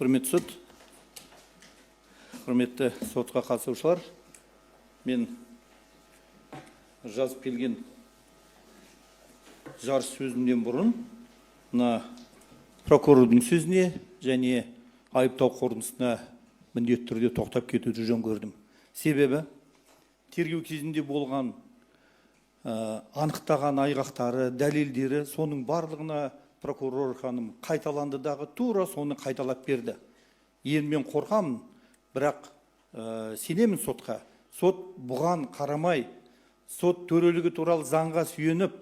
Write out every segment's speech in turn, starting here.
Құрметті сот, құрметті сотқа қатысушылар, мен жазып келген жарыс сөзімнен бұрын прокурордың сөзіне және айыптау қорытындысына міндетті түрде тоқтап кетуді жөн көрдім. Себебі тергеу кезінде болған анықтаған айғақтары, дәлелдері, соның барлығына прокурор ханым қайталанды дағы тура соны қайталап берді. Енді мен қорқамын, бірақ сенемін сотқа. Сот бұған қарамай, сот төрелігі туралы заңға сүйеніп,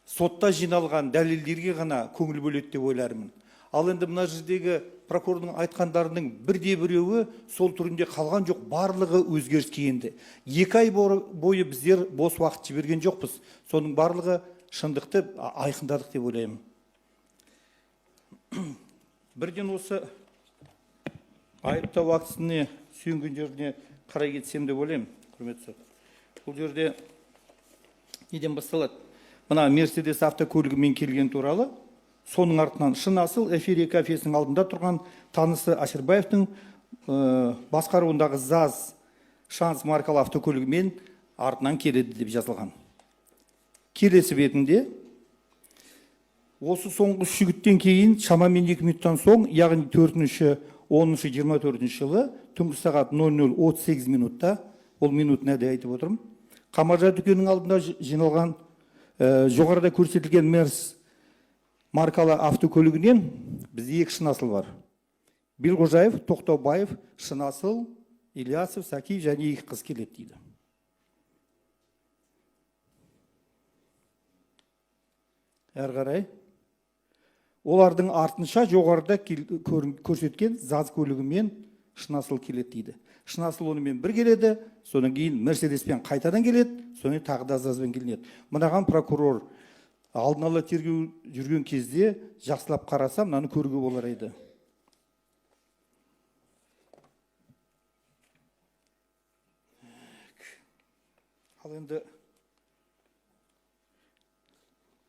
сотта жиналған дәлелдерге ғана көңіл бөледі деп ойлармын. Ал енді мына жердегі прокурордың айтқандарының бірде-біреуі сол түрінде қалған жоқ, барлығы өзгеріске енді. 2 ай бойы біздер бос уақыт жіберген жоқпыз. Соның барлығы шындықты айқындадық деп ойлаймын. Бірден осы айыптау актісіне сүйенген жеріне қарай кетсем деп ойлаймын, құрметті сот. Бұл жерде неден басталады? Мына Мерседес автокөлігімен келген туралы, соның артынан шын асыл эфирия кафесінің алдында тұрған танысы Ашырбаевтың басқаруындағы ЗАЗ шанс маркалы автокөлігімен артынан келеді деп жазылған. Келесі бетінде осы соңғы жігіттен кейін шамамен 2 минуттан соң, яғни 4-ші, 10-ші, 24-ші жылы түнгі сағат 00:38 минутта, ол минут нәрде айтып отырмын, Қамаржай дүкенінің алдында жиналған жоғарыда көрсетілген Мерс маркалы автокөлігінен бізде 2 шынасыл бар. Белғожаев, Тоқтаубаев, Шынасыл, Ильясов, Сәкиев және 2 қыз келеді дейді. Әрі қарай олардың артынша жоғарыда көрсеткен ЗАЗ көлігімен Шынасыл келеді дейді. Шынасыл онымен бір келеді, содан кейін Мерседеспен қайтадан келеді, содан тағы да ЗАЗбен келеді. Мынаған прокурор алдын ала тергеу жүрген кезде жақсылап қарасам, мынаны көруге болар еді. Ал енді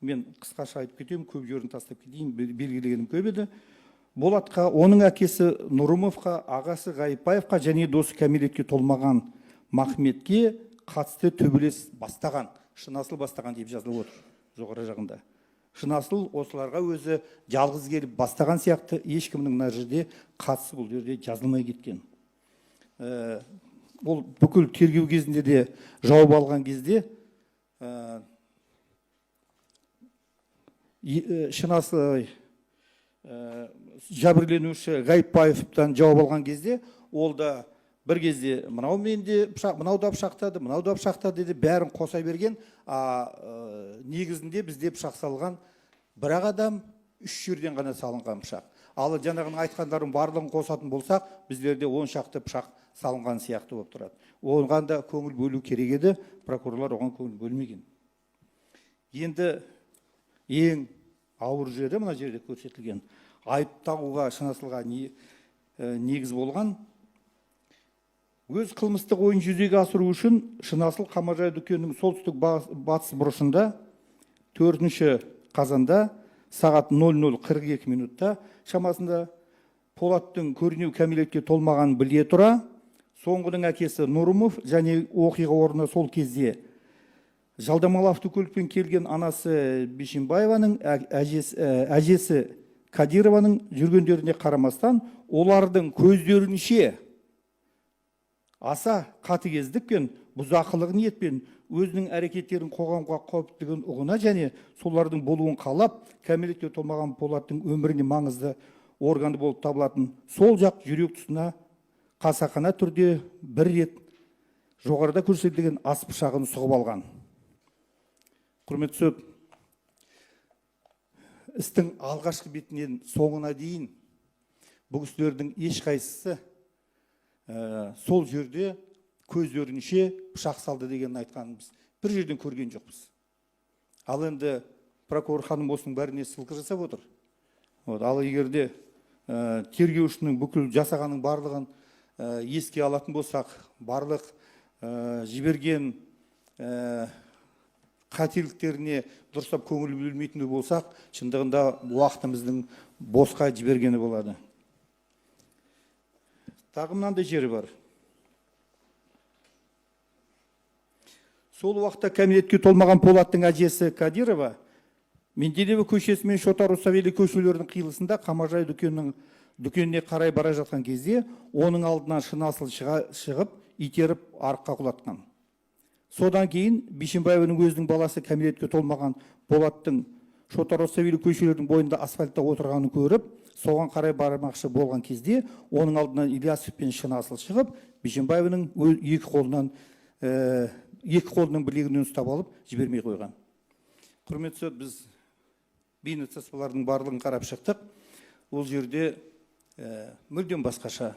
мен қысқаша айтып кетем, көп жерін тастап кетейін, белгілегенім көп еді. Болатқа, оның әкесі Нұрымовқа, ағасы Ғайыпбаевқа және досы кәмелетке толмаған Махметке қатысты төбелес бастаған, Шынасыл бастаған деп жазылып отыр жоғары жағында. Шынасыл осыларға өзі жалғыз келіп бастаған сияқты, ешкімнің мына жерде қатысы бұл жерде жазылмай кеткен. Ол бүкіл тергеу кезінде де жауап алған кезде Шынасыл жәбірленуші Ғайыпбаевтан жауап алған кезде, ол да бір кезде мынау менде пышақ, мынау да пышақтады, мынау да пышақтады деді, бәрін қоса берген. Негізінде бізде пышақ салған бірақ адам 3 жерден ғана салынған пышақ. Ал жаңағының айтқандарын барлығын қосатын болсақ, біздерде 10 шақты пышақ салынған сияқты болып тұрады. Оған да көңіл бөлу керек еді, прокурорлар оған көңіл бөлмеген. Енді ең ауыр жері мына жерде көрсетілген айып тағуға Шынасылға негіз болған. Өз қылмыстық ойын жүзеге асыру үшін Шынасыл Қамаржай дүкенінің солтүстік батыс бұрышында 4-ші қазанда сағат 00:42 минутта шамасында Полаттың көрінеу кәмелетке толмаған біле тұра, соңғының әкесі Нұрымов және оқиға орнына сол кезде жалдамалы автокөлікпен келген анасы Бишімбаеваның, әжесі Кадированың жүргендеріне қарамастан, олардың көздерінше аса қатыгездікпен, бұзақылық ниетпен өзінің әрекеттерін қоғамға қауіптілігін ұғына және солардың болуын қалап, кәмелетке толмаған Полаттың өміріне маңызды органы болып табылатын сол жақ жүрек тұсына қасақана түрде бір рет жоғарыда көрсетілген ас пышағын сұғып алған. Құрметті сот, істің алғашқы бетінен соңына дейін бұл кісілердің ешқайсысы сол жерде көздерінше пышақ салды деген айтқанымыз бір жерден көрген жоқпыз. Ал енді прокурор ханым осының бәріне сылқы жасап отыр. Ал егерде тергеушінің бүкіл жасағаның барлығын еске алатын болсақ, барлық жіберген қателіктеріне дұрыстап көңіл бөлмейтін болсақ, шындығында уақытымыздың босқа жібергені болады. Тағы мынандай жері бар. Сол уақытта кәмелетке толмаған Полаттың әжесі Кадирова Менделеева көшесі мен Шота Русавели көшелерінің қиылысында Қамажай дүкеніне қарай бара жатқан кезде оның алдынан шыны асыл шығып, итеріп арыққа құлатқан. Содан кейін Бишімбаеваның өзінің баласы кәмелетке толмаған Полаттың Шота Русавели көшелерінің бойында асфальтта отырғанын көріп, соған қарай бармақшы болған кезде оның алдынан Ильясов пен шыны асыл шығып, Бишімбаеваның екі қолының білегінен ұстап алып жібермей қойған. Құрметті сот, біз бейнетаспалардың барлығын қарап шықтық. Ол жерде мүлдем басқаша.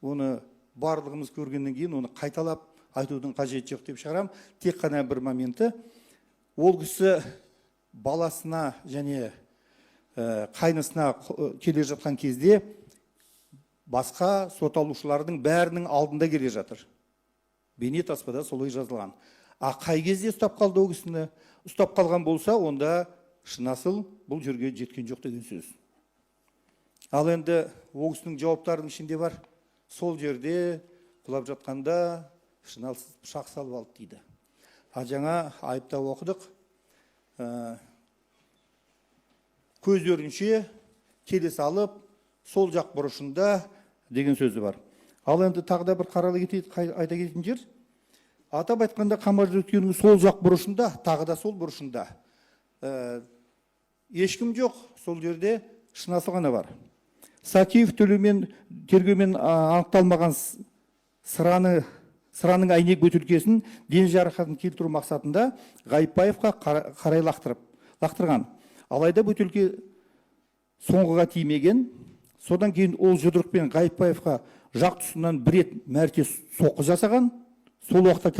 Оны барлығымыз көргеннен кейін оны қайталап айтудың қажеті жоқ деп шығарам. Тек қана бір моменті, ол кісі баласына және қайнысына келе жатқан кезде басқа сотталушылардың бәрінің алдында келе жатыр. Бейнетаспада солай жазылған. Қай кезде ұстап қалды ол кісіні? Ұстап қалған болса, онда шыны асыл бұл жерге жеткен жоқ деген сөз. Ал енді ол кісінің жауаптарының ішінде бар. Сол жерде құлап жатқанда шыны асыл пышақ салып алды дейді. Жаңа айыпта оқыдық. Көздерінше келе салып, сол жақ бұрышында деген сөзі бар. Ал енді тағы да бір қаралы айта кететін жер. Атап айтқанда Қамажай дүкенінің сол жақ бұрышында, тағы да сол бұрышында ешкім жоқ, сол жерде шыны асыл ғана бар. Сакеев тергеумен анықталмаған сыраның әйнек бөтелкесін дене жарақатын келтіру мақсатында Ғайыпбаевқа қарай лақтырған. Алайда бөтелке соңғыға тимеген. Содан кейін ол жұдырықпен Ғайыпбаевқа жақ тұсынан бір мәрте соққы жасаған. Сол уақытта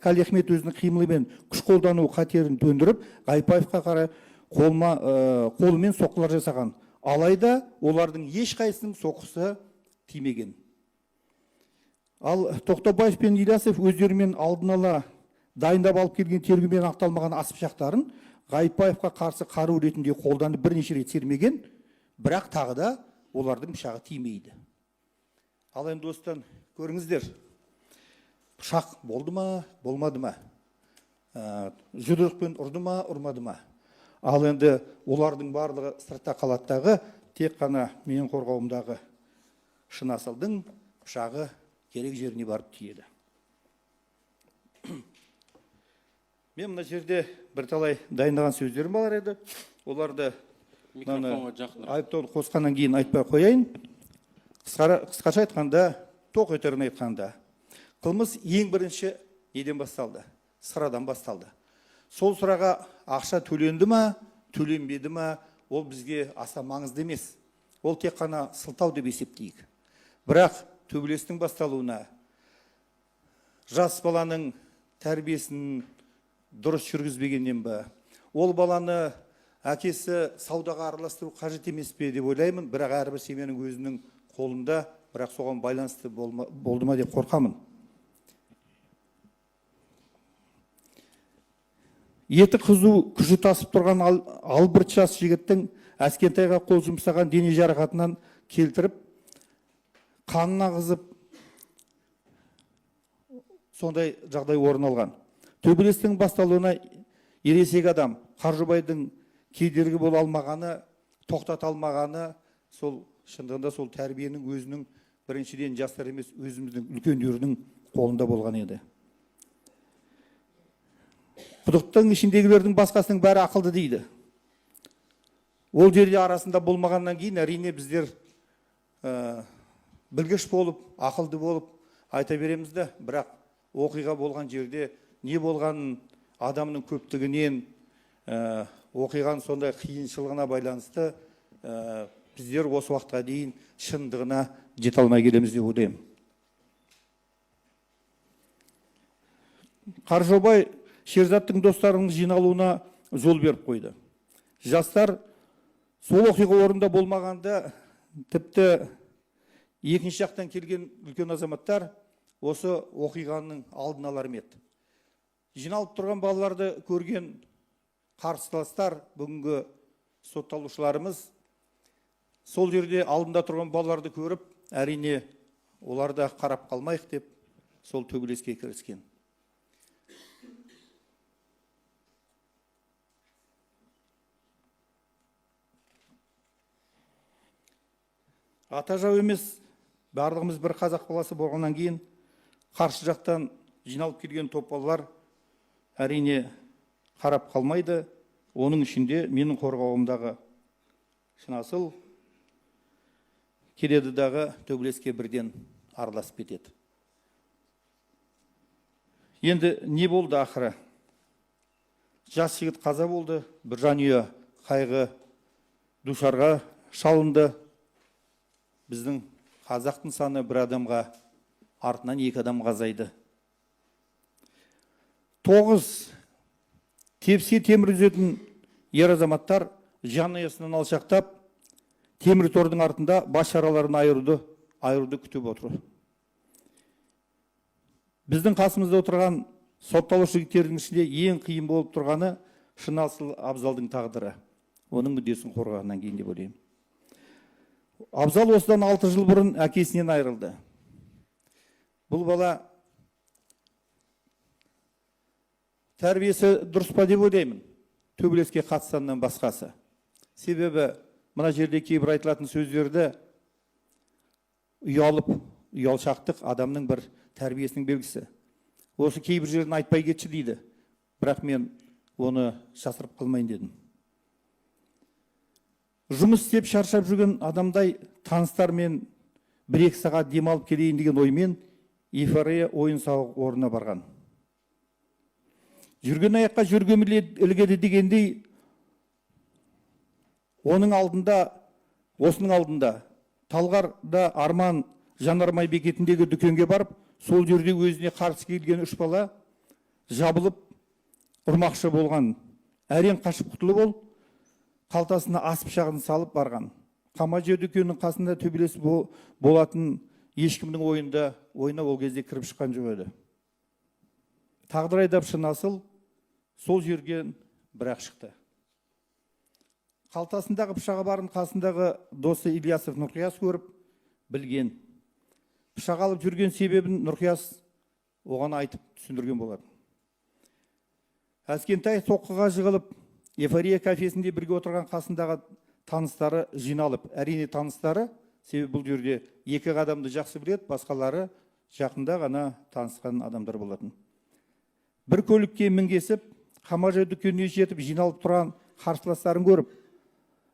Қалиахмет өзінің қимылымен күш қолдану қатерін төндіріп, Ғайыпбаевқа қарай қолымен соққылар жасаған. Алайда олардың ешқайсының соққысы тимеген. Ал Тоқтабаев пен Ильясов өздерімен алдын ала дайындап алып келген тергеумен анықталмаған ас пышақтарын Ғайыпбаевқа қарсы қару ретінде қолданып бірнеше рет сермеген, бірақ тағы да олардың пышағы тимейді. Ал енді достан көріңіздер, пышақ болды ма, болмады ма? Жұдырықпен ұрды ма, ұрмады ма? Ал енді олардың барлығы сыртта қалаттағы тек қана менің қорғауымдағы шыны асылдың пышағы керек жеріне барып тиеді. Мен мына жерде бірталай дайындаған сөздерім бар еді. Оларды айыптауды қосқаннан кейін айтпай қояйын. Қысқаша айтқанда, тоқ етерін айтқанда, қылмыс ең бірінші неден басталды? Sıрадан басталды. Сол сұраға ақша төленді ма, төленбеді ма, ол бізге аса маңызды емес. Ол тек қана сылтау деп есептейік. Бірақ төбелестің басталуына, жас баланың тәрбиесін дұрыс жүргізбегеннен ба, ол баланы әкесі саудаға араластыру қажет емес пе деп ойлаймын, бірақ әрбір семьяның өзінің қолында, бірақ соған байланысты болды ма деп қорқамын. Еті қызу күші тасып тұрған албырт жас жігіттің әскентайға қол жұмсаған дене жарақатынан келтіріп, қанына ағызып, сондай жағдай орын алған. Төбелестің басталуына ересек адам Қаржыбайдың кедергі бола алмағаны, тоқтата алмағаны, сол шындығында сол тәрбиенің өзінің біріншіден жастар емес, өзіміздің үлкендерінің қолында болған еді. Құдықтың ішіндегілердің басқасының бәрі ақылды дейді. Ол жерде арасында болмағаннан кейін әрине біздер білгіш болып, ақылды болып айта береміз де, бірақ оқиға болған жерде не болғанын адамның көптігінен, оқиған сондай қиыншылығына байланысты біздер осы уақытқа дейін шындығына жете алмай келеміз деп ойлаймын. Қаржыбай Шерзаттың достарының жиналуына жол беріп қойды. Жастар сол оқиға орында болмағанда, тіпті екінші жақтан келген үлкен азаматтар осы оқиғаның алдын алар ма еді. Жиналып тұрған балаларды көрген қарсыластар, бүгінгі сотталушыларымыз сол жерде алдында тұрған балаларды көріп, әрине оларда қарап қалмайық деп, сол төбелеске кіріскен. Ата жау емес, барлығымыз бір қазақ баласы болғаннан кейін, қарсы жақтан жиналып келген топ балалар әрине қарап қалмайды. Оның ішінде менің қорғауымдағы Шынасыл келедідағы төбелеске бірден араласып кетеді. Енді не болды ақыры? Жас жігіт қаза болды, бір жанұя қайғы душарға шалынды. Біздің қазақтың саны бір адамға, артынан 2 адам қазайды. 9 тепсе темір үзетін ер азаматтар жанұясынан алшақтап, темір тордың артында бас шараларын айыруды күтіп отыр. Біздің қасымызда отырған сотталушы жігіттердің ішінде ең қиын болып тұрғаны Шынасыл Абзалдың тағдыры. Оның мүддесін қорғағаннан кейін деп ойлаймын. Абзал осыдан 6 жыл бұрын әкесінен айырылды. Бұл бала тәрбиесі дұрыс па деп ойлаймын, төбелеске қатысқаннан басқасы. Себебі мына жерде кейбір айтылатын сөздерді ұялшақтық адамның бір тәрбиесінің белгісі. Осы кейбір жерін айтпай кетші дейді, бірақ мен оны жасырып қалмайын дедім. Жұмыс істеп шаршап жүрген адамдай таныстармен 1-2 сағат демалып келейін деген оймен эйфория ойын-сауық орнына барған. Жүрген аяққа жүрген ілгеді дегендей, осының алдында Талғарда Арман жанармай бекетіндегі дүкенге барып, сол жерде өзіне қарсы келген 3 бала жабылып ұрмақшы болған. Әрең қашып құтылып ол, қалтасына ас пышағын салып барған. Қамажы дүкенінің қасында төбелес болатын ешкімнің ойына ол кезде кіріп шыққан жоқ еді. Тағдыр айдап Шынасыл сол жерген бірақ шықты. Қалтасындағы пышағы барын қасындағы досы Ильясов Нұрқияс көріп білген. Пышақ алып жүрген себебін Нұрқияс оған айтып түсіндірген болады. Әскентай соққыға жығылып, эйфория кафесінде бірге отырған қасындағы таныстары жиналып, әрине таныстары, себебі бұл жерде 2 адамды жақсы біледі, басқалары жақында ғана танысқан адамдар болатын. Бір көлікке мінгесіп, Қамажы дүкеніне жетіп жиналып тұрған қарсыластарын көріп,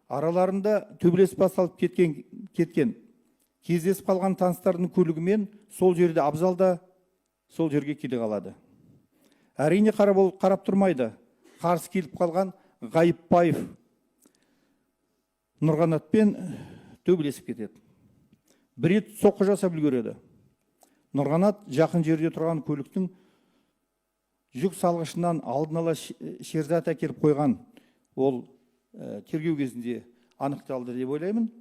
араларында төбелес басталып кеткен. Кездесіп қалған таныстарының көлігімен сол жерде Абзал да сол жерге келе қалады. Әрине қарап тұрмайды. Қарсы келіп қалған Ғайыпбаев Нұрғанатпен төбелесіп кетеді. Бір рет соққы жасап үлгереді. Нұрғанат жақын жерде тұрған көліктің жүк салғышынан алдын ала шерзат әкеліп қойған. Ол тергеу кезінде анықталды деп ойлаймын.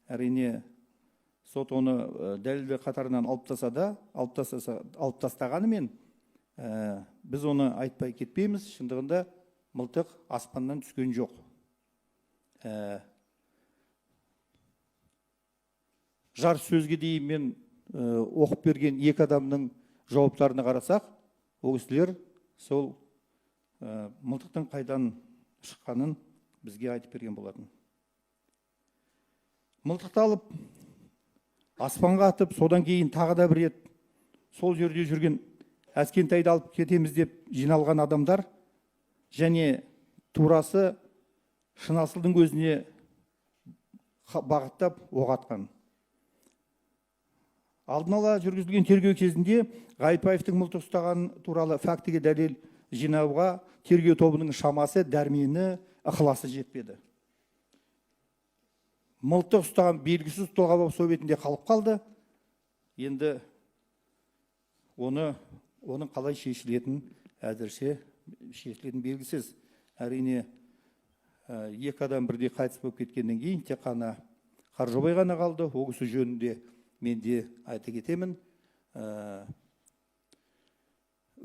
Әрине сот оны дәлелдер қатарынан алып тастағанымен біз оны айтпай кетпейміз. Шындығында мылтық аспаннан түскен жоқ. Жар сөзге дейін мен оқып берген 2 адамның жауаптарына қарасақ, ол кісілер сол мылтықтың қайдан шыққанын бізге айтып берген болатын. Мылтықты алып, аспанға атып, содан кейін тағы да бір рет сол жерде жүрген Әскентайды алып кетеміз деп жиналған адамдар және турасы Шынасылдың өзіне бағыттап оқ атқан. Алдын ала жүргізілген тергеу кезінде Ғайыпбаевтың мылтық ұстаған туралы фактіге дәлел жинауға тергеу тобының шамасы, дәрмені, ықыласы жетпеді. Мылтық ұстаған белгісіз тұлға болып сол бетінде қалып қалды. Енді оның қалай шешілетін әзірше шешілетін белгісіз. Әрине 2 адам бірде қайтыс болып кеткеннен кейін тек қана Қаржобай ғана қалды. Ол кісі жөнінде мен де айта кетемін.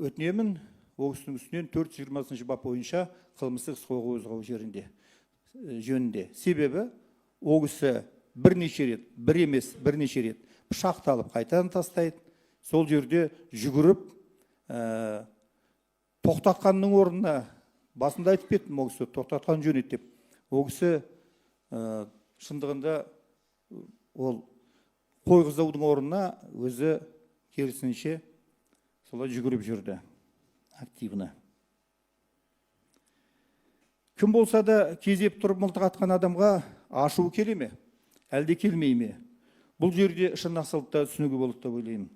Өтінемін, ол кісінің үстінен 420 бап бойынша қылмыстық іс қозғау жөнінде. Себебі ол кісі бірнеше рет, бір емес, бірнеше рет пышақты алып қайтадан тастайды. Сол жерде жүгіріп, тоқтатқанның орнына, басында айтып кеттім, ол кісі тоқтатқан жөн еді деп. Ол кісі шындығында ол қойғызудың орнына өзі керісінше солай жүгіріп жүрді, активны. Кім болса да кезеп тұрып мылтық атқан адамға ашуы келе ме? Әлде келмей ме? Бұл жерде шын асылды түсінуге болады деп ойлаймын.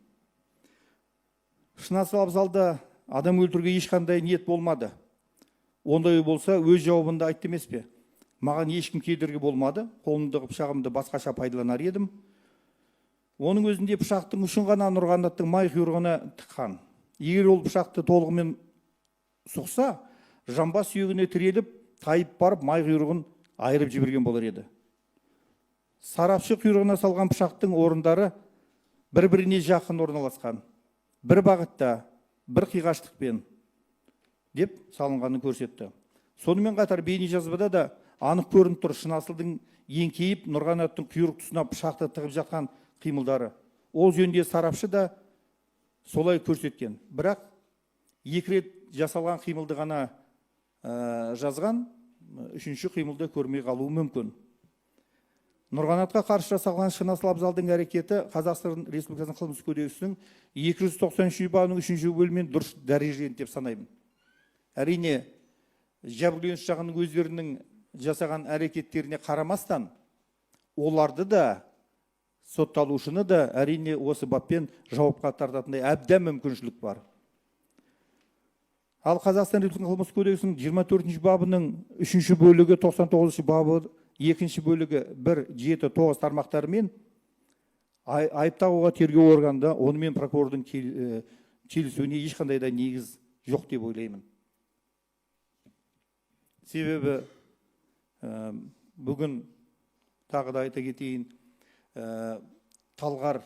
Шын асыл абзалда адам өлтіруге ешқандай ниет болмады. Ондай болса өз жауабында айтты емес пе? Маған ешкім кедергі болмады, қолымдағы пышағымды басқаша пайдаланар едім. Оның өзінде пышақтың ұшын ғана Нұрғанаттың май құйрығына тыққан. Егер ол пышақты толығымен сұқса, жамба сүйегіне тіреліп, тайып барып, май құйрығын айырып жіберген болар еді. Сарапшы құйрығына салған пышақтың орындары бір-біріне жақын орналасқан. Бір бағытта, бір қиғаштықпен деп салынғанын көрсетті. Сонымен қатар бейне жазбада да анық көрініп тұр, шын асылдың еңкейіп Нұрғанаттың құйрық тұсына пышақты тығып жатқан қимылдары. Ол жөнінде сарапшы да солай көрсеткен. Бірақ екі рет жасалған қимылды ғана жазған, үшінші қимылды көрмей қалуы мүмкін. Нұрғанатқа қарсы жасалған шын асыл абзалдың әрекеті Қазақстан Республикасының қылмыстық кодексінің 293 бабының 3-ші бөлімімен дұрыс дәрежеленді деп санаймын. Әрине, жәбірленуші жағының өздерінің жасаған әрекеттеріне қарамастан, оларды да, сотталушыны да әрине осы баппен жауапқа тартатындай әбден мүмкіншілік бар. Ал Қазақстан Республикасының қылмыстық кодексінің 24-ші бабының 3-ші бөлігі, 99-ші бабы 2-ші бөлігі 1, 7, 9 тармақтарымен айыпталуға тергеу органында онымен прокурордың келісуіне ешқандай да негіз жоқ деп ойлаймын. Себебі бүгін тағы да айта кетейін, Талғар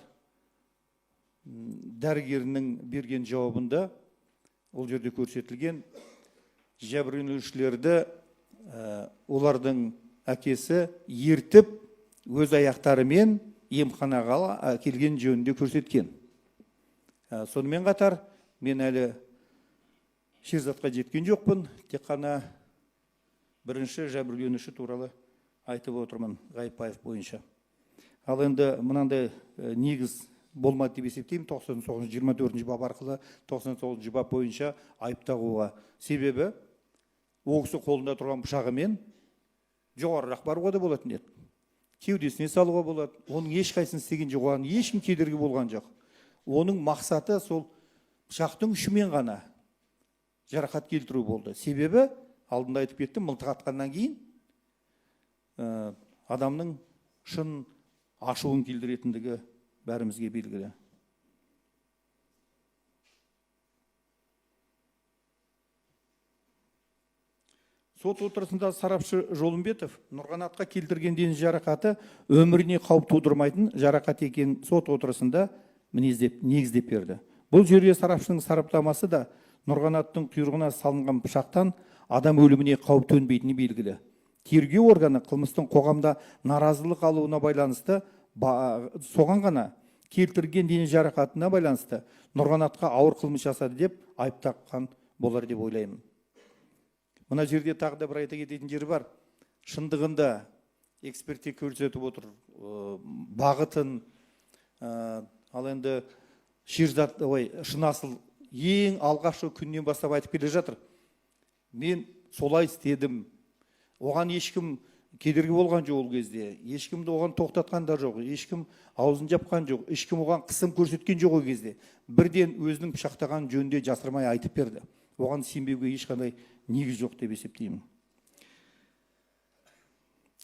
дәрігерінің берген жауабында ол жерде көрсетілген жәбірленушілерді олардың әкесі ертіп өз аяқтарымен емханаға келген жөнінде көрсеткен. Сонымен қатар мен әлі шерзатқа жеткен жоқпын, тек қана бірінші жәбірленуші туралы айтып отырмын Ғайыпбаев бойынша. Ал енді мынандай негіз болмады деп есептеймін, 99-24 бап арқылы 99 бап бойынша айып тағуға. Себебі ол кісі қолында тұрған пышағымен жоғарырақ баруға да болатын еді. Кеудесіне салуға болады. Оның ешқайсысын істеген жоқ, оған ешкім кедергі болған жоқ. Оның мақсаты сол пышақтың ұшымен ғана жарақат келтіру болды. Себебі алдында айтып кеттім, мылтық атқаннан кейін адамның шын ашуын келтіретіндігі бәрімізге белгілі. Сот отырысында сарапшы Жолымбетов Нұрғанатқа келтірген дене жарақаты өміріне қауіп тудырмайтын жарақат екенін сот отырысында негіздеп берді. Бұл жерде сарапшының сараптамасы да Нұрғанаттың құйрығына салынған пышақтан адам өліміне қауіп төнбейтіні белгілі. Тергеу органы қылмыстың қоғамда наразылық алуына байланысты соған ғана келтірген дене жарақатына байланысты Нұрғанатқа ауыр қылмыс жасады деп айып таққан болар деп ойлаймын. Мына жерде тағы да бір айта кететін жері бар. Шындығында эксперттер көрсетіп отыр бағытын, ал енді шын асыл ең алғашқы күннен бастап айтып келе жатыр. Мен солай істедім. Оған ешкім кедергі болған жоқ ол кезде. Ешкімді оған тоқтатқан да жоқ. Ешкім аузын жапқан жоқ. Ешкім оған қысым көрсеткен жоқ ол кезде. Бірден өзінің пышақтаған жөнінде жасырмай айтып берді. Оған сенбеуге ешқандай негіз жоқ деп есептеймін.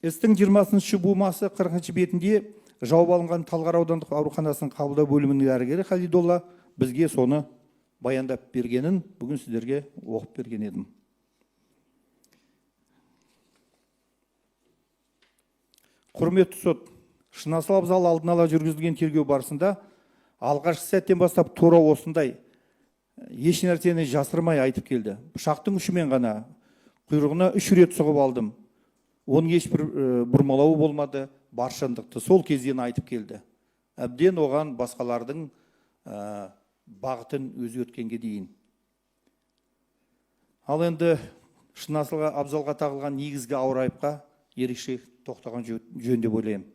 Істің 20-шы бумасы 40-шы бетінде жауап алынған Талғар аудандық ауруханасының қабылдау бөлімінің дәрігері Халидолла бізге соны баяндап бергенін бүгін сіздерге оқып берген едім. Құрметті сот, шын асыл абзал алдын ала жүргізілген тергеу барысында алғашқы сәттен бастап тура осындай еш нәрсені жасырмай айтып келді. Пышақтың ұшымен ғана құйрығына 3 рет сұғып алдым. Оның ешбір бұрмалауы болмады, баршындықты сол кезден айтып келді. Әбден оған басқалардың бағытын өзгерткенге дейін. Ал енді Шынасыл Абзалға тағылған негізгі ауыр айыпқа ерекше тоқтаған жөн деп ойлаймын.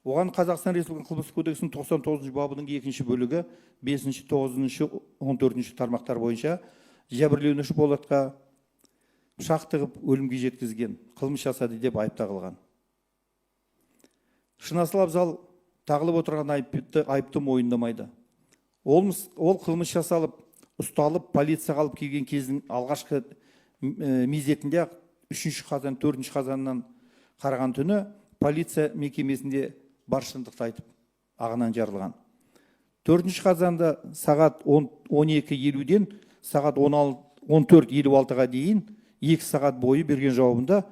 Оған Қазақстан Республикасының қылмыстық кодексінің 99 бабының 2 бөлігі 5, 9, 14 тармақтар бойынша жәбірленуші Болатқа пышақ тығып өлімге жеткізген, қылмыс жасады деп айып тағылған. Шынасыл Абзал тағылып отырған айыпты мойындамайды. Ол қылмыс жасалып, ұсталып, полицияға алып келген кездің алғашқы мезетінде 3 қазан, 4 қазаннан қараған түні полиция мекемесінде бар шындықты айтып, ағынан жарылған. 4 қазанда сағат 12:50-ден сағат 14:56-ға дейін 2 сағат бойы берген жауабында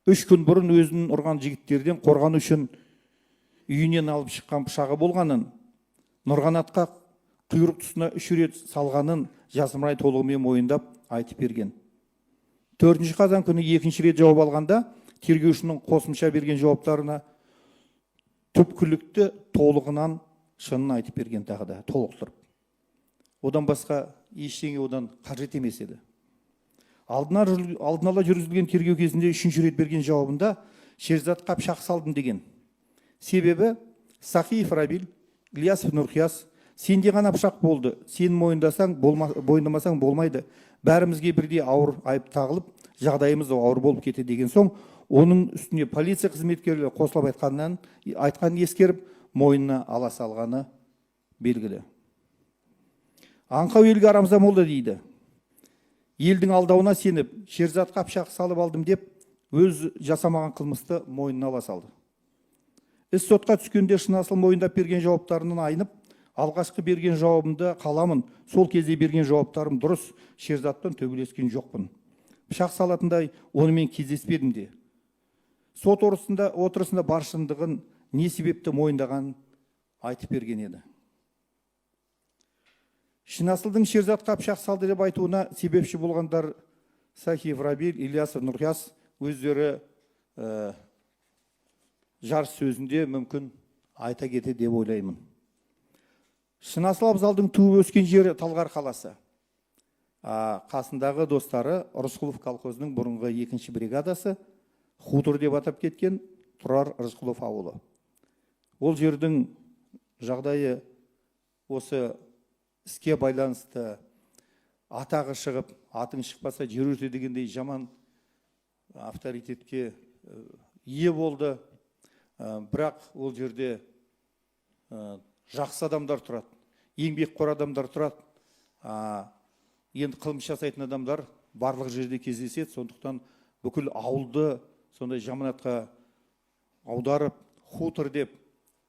3 күн бұрын өзінің ұрған жігіттерден қорғану үшін үйінен алып шыққан пышағы болғанын, Нұрғанатқа құйрық тұсына 3 рет салғанын жасырмай толығымен мойындап айтып берген. 4 қазан күні 2 рет жауап алғанда тергеушінің қосымша берген жауаптарына түпкілікті толығынан шынын айтып берген, тағы да толықтырып. Одан басқа ештеңе одан қажет емес еді. Алдын ала жүргізілген тергеу кезінде 3 рет берген жауабында Шерзатқа пышақ салдым деген. Себебі Сахиев Рабил, Ильясов Нұрқияс, сенде ғана пышақ болды, сен мойындамасаң болмайды, бәрімізге бірдей ауыр айып тағылып, жағдайымыз ауыр болып кетті деген соң, оның үстіне полиция қызметкерлері қосылып айтқанын ескеріп, мойнына ала салғаны белгілі. Аңқау елге арамза молда дейді. Елдің алдауына сеніп, Шерзатқа пышақ салып алдым деп, өз жасамаған қылмысты мойнына ала салды. Іс сотқа түскенде Шынасыл мойындап берген жауаптарынан айнып, алғашқы берген жауабымды қаламын, сол кезде берген жауаптарым дұрыс, Шерзаттан төбелескен жоқпын. Пышақ салатындай онымен кездеспедім де. Сот отырысында бар шындығын не себепті мойындаған айтып берген еді. Шынасылдың Шерзатқа пышақ салды деп айтуына себепші болғандар Сахиев Рабил, Ильясов Нұрқияс өздері жарыс сөзінде мүмкін айта кетеді деп ойлаймын. Шынасыл Абзалдың туып өскен жері Талғар қаласы. Қасындағы достары Рысқұлов колхозының бұрынғы 2 бригадасы, хутор деп атап кеткен Тұрар Рысқұлов ауылы. Ол жердің жағдайы осы іске байланысты атағы шығып, атың шықпаса жер өрте дегендей жаман авторитетке ие болды. Бірақ ол жерде жақсы адамдар тұрады, еңбекқор адамдар тұрады. Енді қылмыс жасайтын адамдар барлық жерде кездеседі, сондықтан бүкіл ауылды сондай жаманатқа аударып, хутор деп,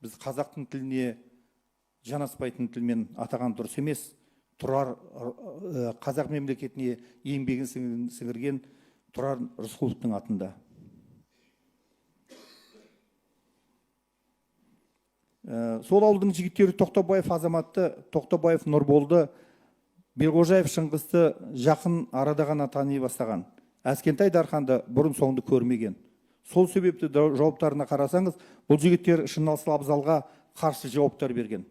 біз қазақтың тіліне жанаспайтын тілмен атаған дұрыс емес. Тұрар қазақ мемлекетіне еңбегін сіңірген Тұрар Рысқұловтың атында. Сол ауылдың жігіттері Тоқтабаев Азаматты, Тоқтабаев Нұрболды, Берғожаев Шыңғысты жақын арада ғана тани бастаған. Әскентай Дарханды бұрын соңды көрмеген. Сол себепті жауаптарына қарасаңыз, бұл жігіттер Шынасыл Абзалға қарсы жауаптар берген.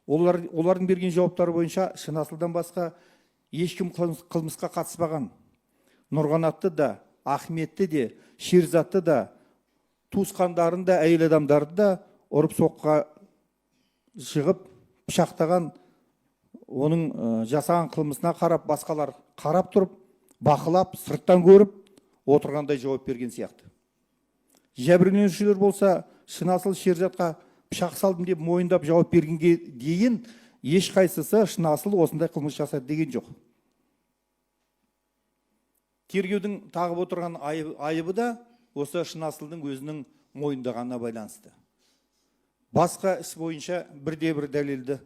Олардың берген жауаптары бойынша Шынасылдан басқа ешкім қылмысқа қатыспаған. Нұрғанатты да, Ахметті де, Шерзатты да, туысқандарын да, әйел адамдарды да ұрып соққа шығып, пышақтаған, оның жасаған қылмысына қарап, басқалар қарап тұрып, бақылап, сырттан көріп, отырғандай жауап берген сияқты. Жәбірленушілер болса, Шынасыл Шерзатқа пышақ салдым деп мойындап жауап бергенге дейін ешқайсысы Шынасыл осындай қылмыс жасады деген жоқ. Тергеудің тағып отырған айыбы да осы Шынасылдың өзінің мойындағанына байланысты. Басқа іс бойынша бірде-бір дәлелді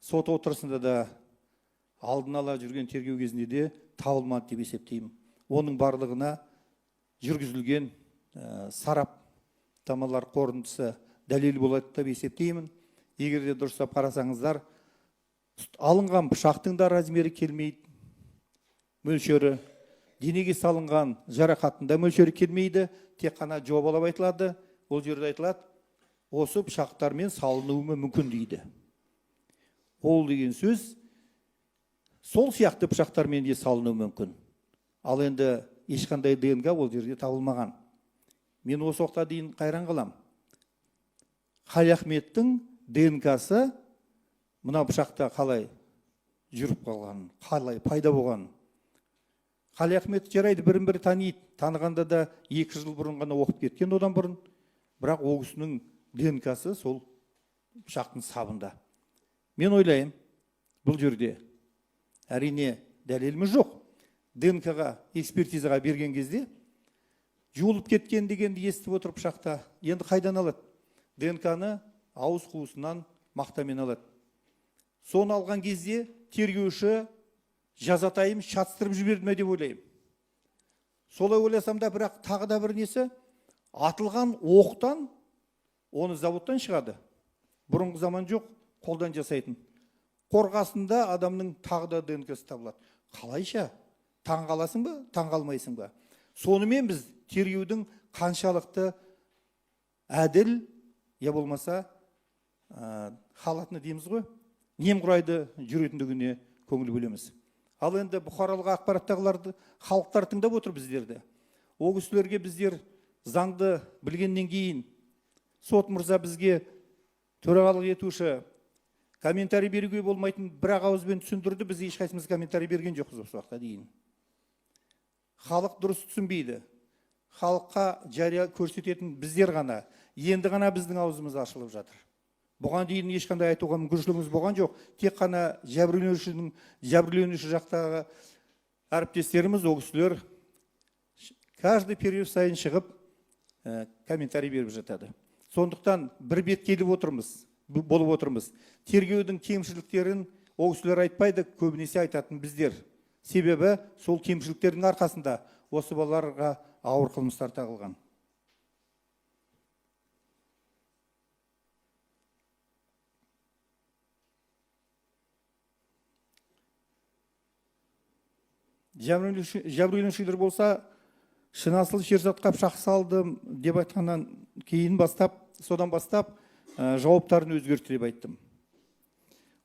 сот отырысында да алдын ала жүрген тергеу кезінде де табылмады деп есептеймін. Оның барлығына жүргізілген сараптамалар қорытындысы дәлел болады деп есептеймін. Егер де дұрыстап қарасаңыздар, алынған пышақтың да размері келмейді, мөлшері, денеге салынған жарақаттың да мөлшері келмейді, тек қана жобалап айтылады. ол жерде айтылады, осы пышақтармен салынуы мүмкін дейді. Ол деген сөз, сол сияқты пышақтармен де салынуы мүмкін. Ал енді ешқандай ДНК ол жерде табылмаған. Мен осы уақытқа дейін қайран қалам. Қалиахметтің ДНК-сы мына пышақта қалай жүріп қалған, қалай пайда болған. Қалиахмет жарайды бірін-бірі таниды, танығанда да 2 жыл бұрын ғана оқып кеткен одан бұрын, бірақ ол кісінің ДНК-сы сол пышақтың сабында. Мен ойлаймын, бұл жерде әрине дәлеліміз жоқ. ДНК-ға экспертизаға берген кезде жуылып кеткен дегенді естіп отырып пышақта, енді қайдан алады? ДНК-ны ауыз қуысынан мақтамен алады. Соны алған кезде тергеуші жазатайым шатыстырып жіберді ме деп ойлаймын. Солай ойласам да, бірақ тағы да бір несі, атылған оқтан оны заводтан шығады. Бұрынғы заман жоқ, қолдан жасайтын. Қорғасында адамның тағы да ДНК-сы табылады. Қалайша? Таң қаласың ба, таң қалмайсың ба? Сонымен біз тергеудің қаншалықты әділ, я болмаса халатыны дейміз ғой, немқұрайды жүретіндігіне көңіл бөлеміз. Ал енді бұқаралық ақпараттағыларды халықтар тыңдап отыр біздерді. Ол кісілерге біздер заңды білгеннен кейін сот мырза бізге төрағалық етуші комментарий беруге болмайтын бір-ақ ауызбен түсіндірді, біз ешқайсымыз комментарий берген жоқпыз осы уақытқа дейін. Халық дұрыс түсінбейді. Халыққа жария көрсететін біздер ғана, енді ғана біздің аузымыз ашылып жатыр. Бұған дейін ешқандай айтуға мүмкіншілігіміз болған жоқ. Тек қана жәбірленуші жақтағы әріптестеріміз, ол кісілер каждый период сайын шығып комментарий беріп жатады. Сондықтан бір бет келіп отырмыз, болып отырмыз. Тергеудің кемшіліктерін ол кісілер айтпайды, көбінесе айтатын біздер. Себебі сол кемшіліктердің арқасында осы балаларға ауыр қылмыстар тағылған. Жәбірленушілер болса, шынасыл шерзатқа пышақ салдым деп айтқаннан кейін содан бастап жауаптарын өзгертті деп айттым.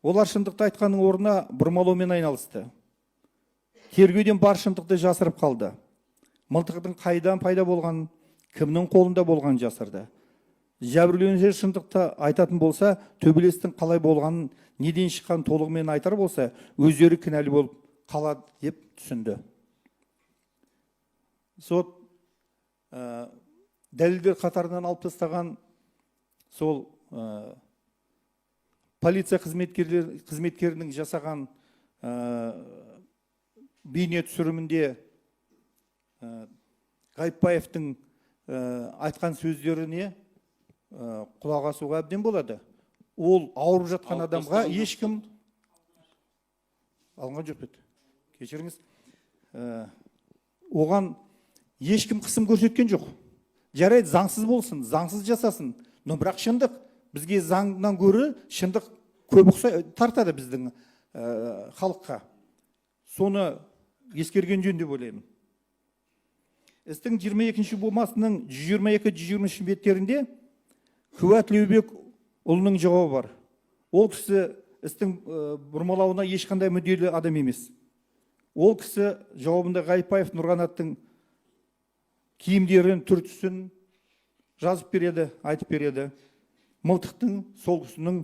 Олар шындықты айтқанның орнына бұрмалаумен айналысты. Тергеуден бар шындықты жасырып қалды. Мылтықтың қайдан пайда болған, кімнің қолында болған жасырды. Жәбірленушілер шындықты айтатын болса, төбелестің қалай болғанын, неден шыққан толығымен айтар болса, өздері кінәлі болып қалады деп түсінді. Сот дәлелдер қатарынан алып тастаған сол полиция қызметкерінің жасаған бейне түсірімінде Ғайыпбаевтың айтқан сөздеріне құлақ асуға әбден болады. Ол ауырып жатқан адамға ешкім алынған жоқ бет. Кешіріңіз. Оған ешкім қысым көрсеткен жоқ. Жарайды, заңсыз болсын, заңсыз жасасын. Но бірақ шындық, бізге заңнан гөрі шындық көп тартады біздің халыққа. Соны ескерген жөн деп ойлаймын. Істің 22-ші болмасының 122-123 беттерінде Куә Тілеубек ұлының жауабы бар. Ол кісі істің бұрмалауына ешқандай мүдделі адам емес. Ол кісі жауабында Ғайыпбаев Нұрғанаттың киімдерін, түр-түсін жазып береді, айтып береді. Мылтықтың сол кісінің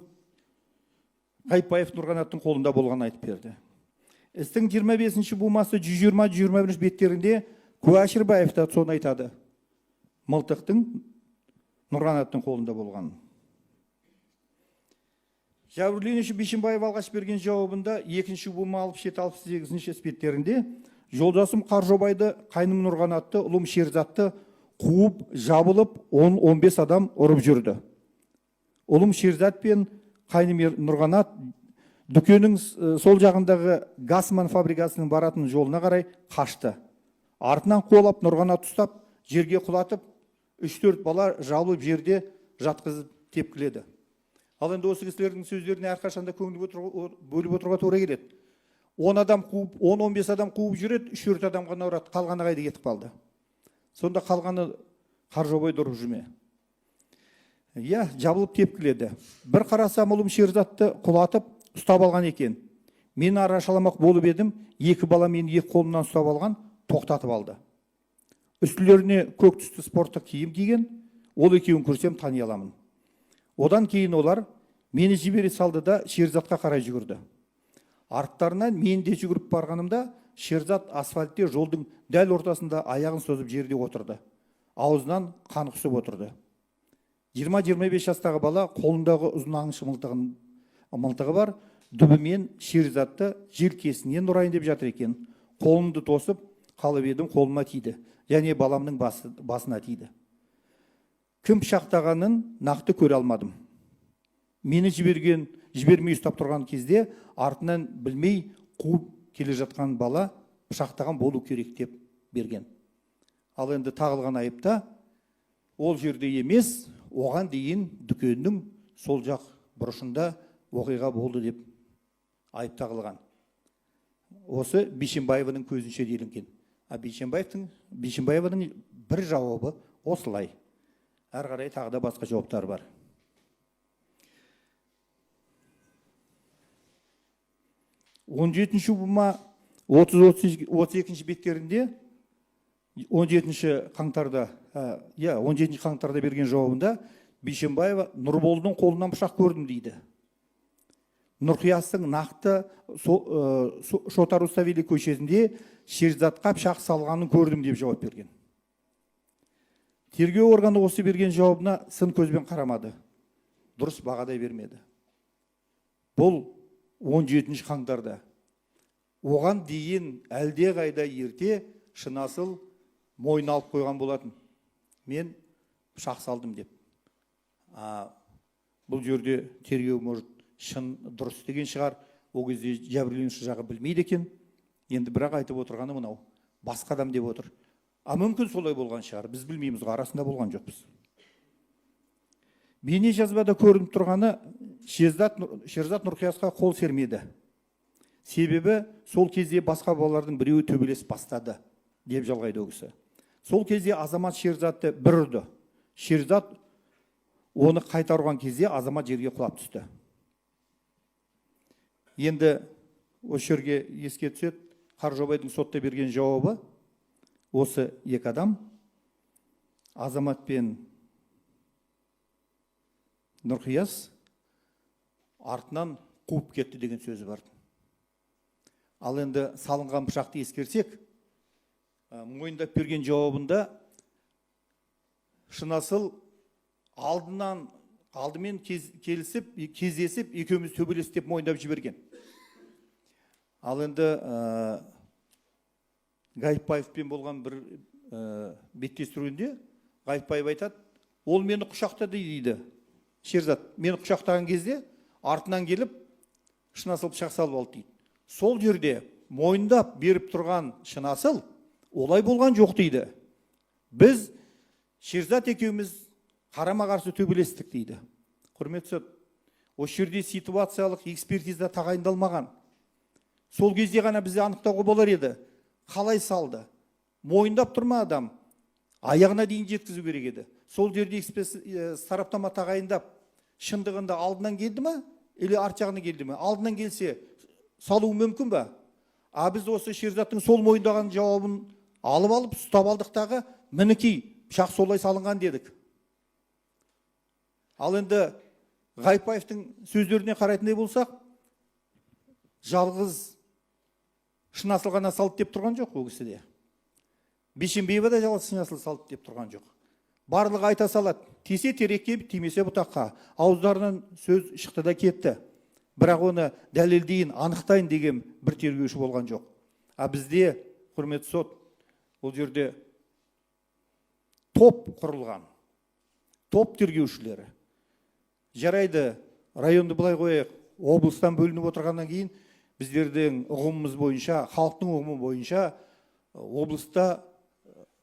Ғайыпбаев Нұрғанаттың қолында болған айтып берді. Істің 25-ші болмасы 120-121 беттерінде Куәшірбаев та соны айтады. Мылтықтың Нұрғанаттың қолында болған. Жәбірленуші Бишімбаев алғаш берген жауабында 2-ші болма 67-68 беттерінде жолдасым Қаржобайды, қайным Нұрғанатты, ұлым Шерзатты қуып, жабылып, 10-15 адам ұрып жүрді. Ұлым Шерзат пен қайным Нұрғанат дүкеннің сол жағындағы Гасман фабрикасының баратын жолына қарай қашты. Артынан қолап Нұрғанат ұстап, жерге құлатып, 3-4 бала жабылып жерде жатқызып тепкіледі. Ал енді осы кісілердің сөздеріне әрқашанда көңіл бөліп отыруға тура келеді. 10-15 адам қуып жүреді, 3-4 адам ғана ұрады, қалғаны қайда кетіп қалды. Сонда қалғаны Қаржобайды ұрып жүрме. Иә, жабылып тепкіледі. Бір қарасам ұлым Шерзатты құлатып ұстап алған екен. Мен арашаламақ болып едім, екі бала мені екі қолымнан ұстап алған, тоқтатып алды. Үстілеріне көк түсті спорттық киім киген, ол екеуін көрсем тани аламын. Одан кейін олар мені жібере салды да Шерзатқа қарай жүгірді. Арттарынан мен де жүгіріп барғанымда Шерзат асфальтте жолдың дәл ортасында аяғын созып жерде отырды. Аузынан қан құсып отырды. 20-25 жастағы бала қолындағы ұзын аңшы мылтығы бар, дүбімен Шерзатты желкесінен ұрайын деп жатыр екен. Қолымды тосып қалып едім, қолыма тиді. Және баламның басына тиді. Кім пышақтағанын нақты көре алмадым. Мені жібермей ұстап тұрған кезде артынан білмей қуып келе жатқан бала пышақтаған болу керек деп берген. Ал енді тағылған айыпта ол жерде емес, оған дейін дүкеннің сол жақ бұрышында оқиға болды деп айып тағылған. Осы Бишімбаеваның көзінше делінген. Бишімбаеваның бір жауабы осылай. Әр қарай тағы да басқа жауаптар бар. 17-ші бұма 30-32 беттерінде 17-ші қаңтарда берген жауабында Бишімбаева Нұрболдың қолынан пышақ көрдім дейді. Нұрқиястың нақты Шота Руставели көшесінде Шерзатқа пышақ салғанын көрдім деп жауап берген. Тергеу органы осы берген жауабына сын көзбен қарамады. Дұрыс бағадай бермеді. Бұл 17-ші қаңтарда. Оған дейін әлде қайда ерте Шынасыл мойын алып қойған болатын. Мен пышақ салдым деп. Бұл жерде тергеу может шын дұрыс деген шығар. Ол кезде жәбірленуші жағы білмейді екен. Енді бірақ айтып отырғаны мынау. Басқа адам деп отыр. Мүмкін солай болған шығар. Біз білмейміз, арасында болған жоқпыз. Бейне жазбада көрініп тұрғаны Шерзат Нұрқиясқа қол сермеді. Себебі сол кезде басқа балалардың біреуі төбелес бастады деп жалғайды ол кісі. Сол кезде азамат Шерзатты бір ұрды. Шерзат оны қайта ұрған кезде азамат жерге құлап түсті. Енді осы жерге еске түседі, Қаржобайдың сотта берген жауабы осы екі адам, азамат пен Нұрқияс артынан қуып кетті деген сөзі бар. Ал енді салынған пышақты ескерсек, мойындап берген жауабында Шынасыл алдымен кездесіп, екеуміз төбелесіп деп мойындап жіберген. Ал енді Ғайыпбаевпен болған бір беттестіруінде Ғайыпбаев айтады, ол мені құшақтады дейді. Шерзат, мені құшақтаған кезде артынан келіп Шынасыл пышақ салып алды дейді. Сол жерде мойындап беріп тұрған Шынасыл олай болған жоқ дейді. Біз Шерзат екеуміз қарама-қарсы төбелестік дейді. Құрметті сот, осы жерде ситуациялық экспертиза тағайындалмаған. Сол кезде ғана бізде анықтауға болар еді. Қалай салды? Мойындап тұрма адам? Аяғына дейін жеткізу керек еді. Сол жерде сараптама тағайындап, шындығында алдынан келді ме, или арт жағына келді ме? Алдынан келсе, салу мүмкін ба? Біз осы Шерзаттың сол мойындаған жауабын алып ұстап алдықтағы мінекей пышақ солай салынған дедік. Ал енді Ғайыпбаевтың сөздеріне қарайтындай болсақ, жалғыз Шынасыл ғана салды деп тұрған жоқ ол кісіде. Бишімбаева да жалғыз Шынасыл салды деп тұрған жоқ. Барлығы айта салады. Тесе терекке, тимесе бұтаққа. Ауыздарынан сөз шықты да кетті. Бірақ оны дәлелдейін, анықтайын деген бір тергеуші болған жоқ. Бізде, құрметті сот, ол жерде топ құрылған. Топ тергеушілері. Жарайды, районды былай қойық, облыстан бөлініп отырғаннан кейін, біздердің ұғымымыз бойынша, халықтың ұғымы бойынша, облыста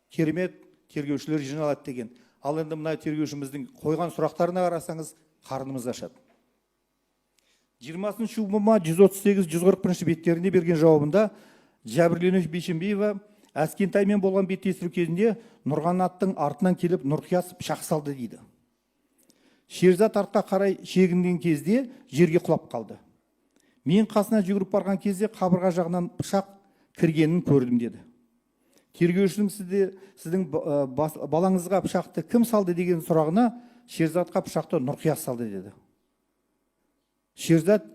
керемет тергеушілер жиналады деген. Ал енді мына тергеушіміздің қойған сұрақтарына қарасаңыз, қарнымыз ашады. 20-ші ұғымыма 138-141 беттерінде берген жауабында жәбірленуші Бишімбаева әскентаймен болған беттестіру кезінде Нұрғанаттың артынан келіп Нұрқияс пышақ салды дейді. Шерзат артқа қарай шегінген кезде жерге құлап қалды. Мен қасына жүгіріп барған кезде қабырға жағынан пышақ кіргенін көрдім деді. Тергеушінің сіздің балаңызға пышақты кім салды деген сұрағына Шерзатқа пышақты Нұрқияс салды деді. Шерзат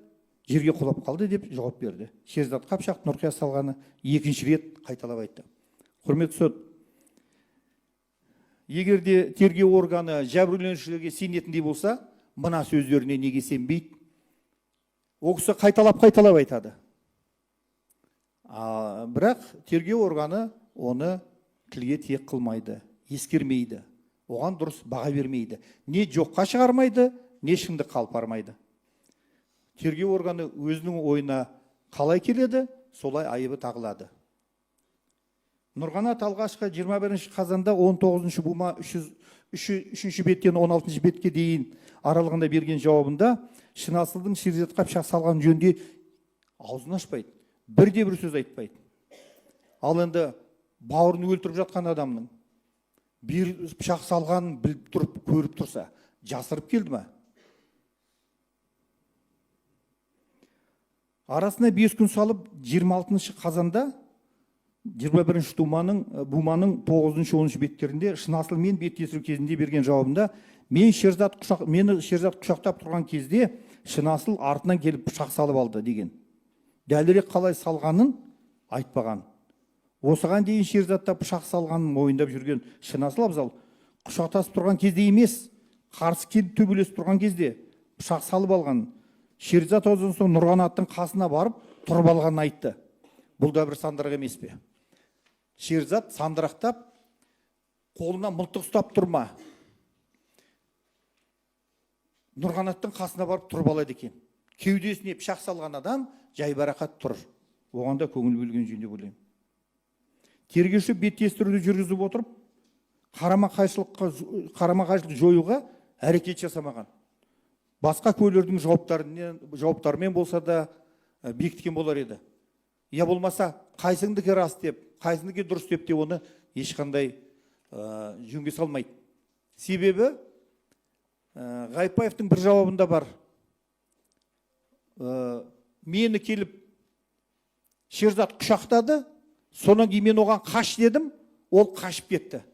жерге құлап қалды деп жауап берді. Шерзатқа пышақты Нұрқияс салғаны екінші рет қайталап айтты. Құрметті сот, егер де тергеу органы жәбірленушілерге сенетіндей болса, мына сөздеріне неге сенбейді? Ол кісі қайталап айтады. Бірақ тергеу органы оны тілге тиек қылмайды, ескермейді. Оған дұрыс баға бермейді. Не жоққа шығармайды, не шындық қалып бармайды. Тергеу органы өзінің ойына қалай келеді, солай айыбы тағылады. Нұрғанат алғашқы 21 қазанда 19 бума 3 беттен 16 бетке дейін аралығында берген жауабында Шынасылдың Шерзатқа пышақ салған жөнінде аузын ашпайды, бірде-бір сөз айтпайды. Ал енді бауырын өлтіріп жатқан адамның пышақ салғанын біліп тұрып, көріп тұрса, жасырып келді ме? Арасына 5 күн салып, 26 қазанда 21 буманың 9-10 беттерінде Шынасылмен беттесу кезінде берген жауабында мені Шерзат құшақтап тұрған кезде Шынасыл артынан келіп пышақ салып алды деген. Дәлірек қалай салғанын айтпаған. Осыған дейін Шерзатта пышақ салғанын мойындап жүрген Шынасыл абзал құшақтасып тұрған кезде емес, қарсы келіп төбелесіп тұрған кезде пышақ салып алған. Шерзат одан соң Нұрғанаттың қасына барып тұрып алғанын айтты. Бұл да бір сандырақ емес пе? Шерзат сандырақтап, қолына мылтық ұстап тұрма. Нұрғанаттың қасына барып тұрып алады екен. Кеудесіне пышақ салған адам жайбарақат тұр. Оған да көңіл бөлген жөнде ойлаймын. Тергеуші беттестіруді жүргізіп отырып, қарама-қайшылық жоюға әрекет жасамаған. Басқа куәлердің жауаптарымен болса да бекіткен болар еді. Я болмаса, қайсыңдікі рас деп, қайсыңдікі дұрыс деп те оны ешқандай жөнге салмайды. Себебі Ғайыпбаевтың бір жауабында бар. Мені келіп Шерзат құшақтады, сонан кейін мен оған қаш дедім, ол қашып кетті.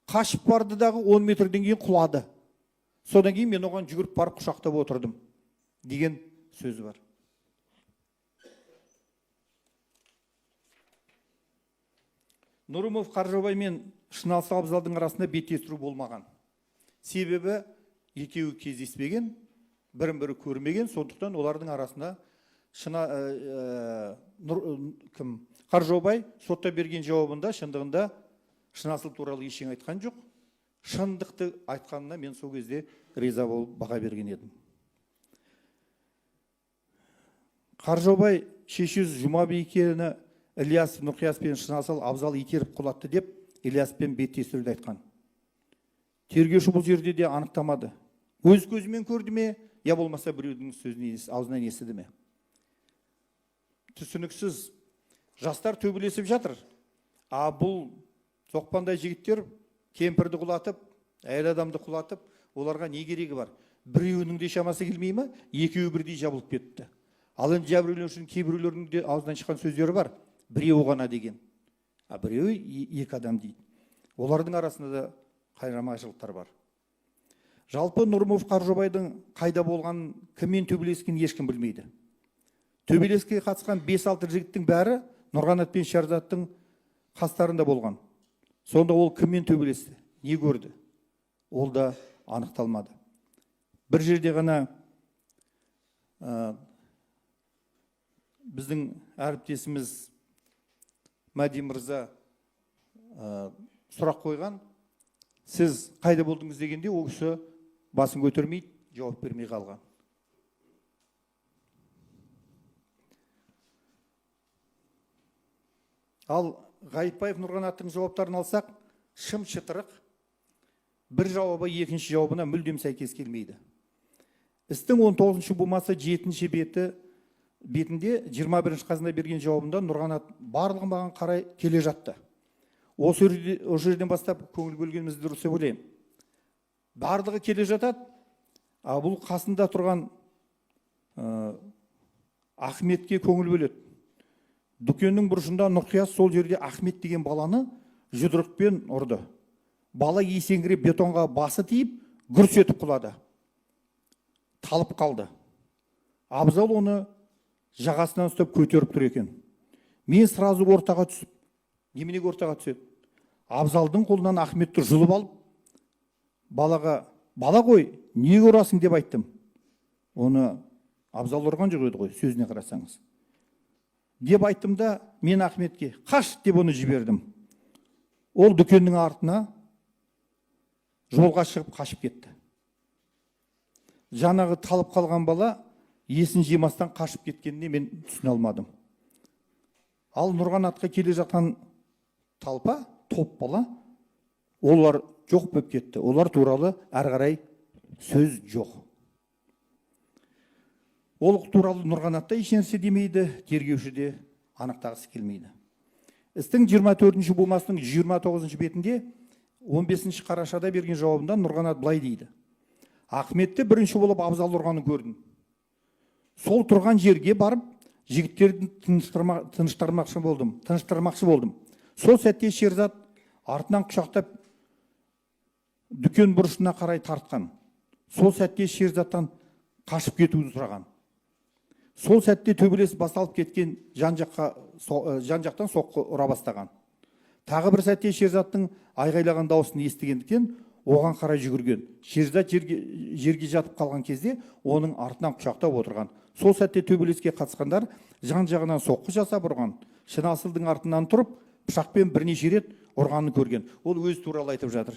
Қашып барды дағы 10 метрден кейін құлады. Содан кейін мен оған жүгіріп барып құшақтап отырдым деген сөзі бар. Нұрымов Қаржаубай мен Шынасыл абзалдың арасында беттестіру болмаған. Себебі екеуі кездеспеген, бірін-бірі көрмеген, сондықтан олардың арасында Қаржаубай сотта берген жауабында шындығында Шынасыл туралы ештеңе айтқан жоқ. Шындықты айтқанына мен сол кезде риза болып баға берген едім. Қаржаубай шешіз Жұмабекені Ілияс Нұрқияс пен Шынасыл абзал итеріп құлатты деп Ілияспен беттестіруді айтқан. Тергеуші бұл жерде де анықтамады. Өз көзімен көрді ме, я болмаса біреудің сөзін аузынан естіді ме? Түсініксіз. Жастар төбелесіп жатыр. Бұл соқпандай жігіттер кемпірді құлатып, әйел адамды құлатып, оларға не керегі бар? Біреуінің де шамасы келмей ме? Екеуі бірдей жабылып кетті. Ал енді жәбірленушінің кейбіреулерінің де аузынан шыққан сөздері бар. Біреу ғана деген. Біреуі екі адам дейді. Олардың арасында да қайрамашылықтар бар. Жалпы Нұрымов Қаржаубайдың қайда болғанын, кіммен төбелескенін ешкім білмейді. Төбелеске қатысқан 5-6 жігіттің бәрі Нұрғанат пен Шерзаттың қастарында болған. Сонда ол кіммен төбелесті, не көрді? Ол да анықталмады. Бір жерде ғана біздің әріптесіміз Мәди мырза сұрақ қойған. Сіз қайда болдыңыз дегенде, ол кісі басын көтермейді, жауап бермей қалған. Ал Ғайыпбаев Нұрғанаттың жауаптарын алсақ, шым шытырық, бір жауабы екінші жауабына мүлдем сәйкес келмейді. Істің 19 бумасы 7 бетінде 21 қазанда берген жауабында Нұрғанат барлығы маған қарай келе жатты. Осы жерден бастап көңіл бөлгенімізді дұрыс деп ойлаймын. Барлығы келе жатады, Бұл қасында тұрған Ахметке көңіл бөледі. Дүкеннің бұрышында Нұрқияс сол жерде Ахмет деген баланы жұдырықпен ұрды. Бала есеңгіреп бетонға басы тиіп, гүрс етіп құлады. Талып қалды. Абзал оны жағасынан ұстап көтеріп тұр екен. Мен сразу ортаға түсіп, неменеге ортаға түседі? Абзалдың қолынан Ахметті жұлып алып, балаға, бала ғой, неге ұрасың деп айттым. Оны Абзал ұрған жоқ еді ғой, сөзіне қарасаңыз. Деп айттым да, мен Ахметке қаш деп оны жібердім. Ол дүкеннің артына жолға шығып қашып кетті. Жаңағы талып қалған бала есін жимастан қашып кеткеніне мен түсіне алмадым. Ал Нұрғанатқа келе жатқан талпа, топ бала, олар жоқ болып кетті. Олар туралы әрі қарай сөз жоқ. Ол туралы Нұрғанатта ешнәрсе демейді, тергеуші де анықтағысы келмейді. Істің 24-ші болмасының 29-ші бетінде 15-ші қарашада берген жауабында Нұрғанат былай дейді. Ахметті бірінші болып Абзал ұрғанын көрдім. Сол тұрған жерге барып, жігіттерді тыныштырмақшы болдым. Сол сәтте Шерзат артынан құшақтап дүкен бұрышына қарай тартқан. Сол сәтте Шерзаттан қашып кетуді сұраған. Сол сәтте төбелес басталып кеткен жан-жақтан соққы ұра бастаған. Тағы бір сәтте Шерзаттың айғайлаған дауысын естігендіктен оған қарай жүгірген. Шерзат жерге жатып қалған кезде оның артынан құшақтап отырған. Сол сәтте төбелеске қатысқандар жан-жағынан соққы жасап ұрған. Шынасылдың артынан тұрып, пышақпен бірнеше рет ұрғанын көрген. Ол өз туралы айтып жатыр.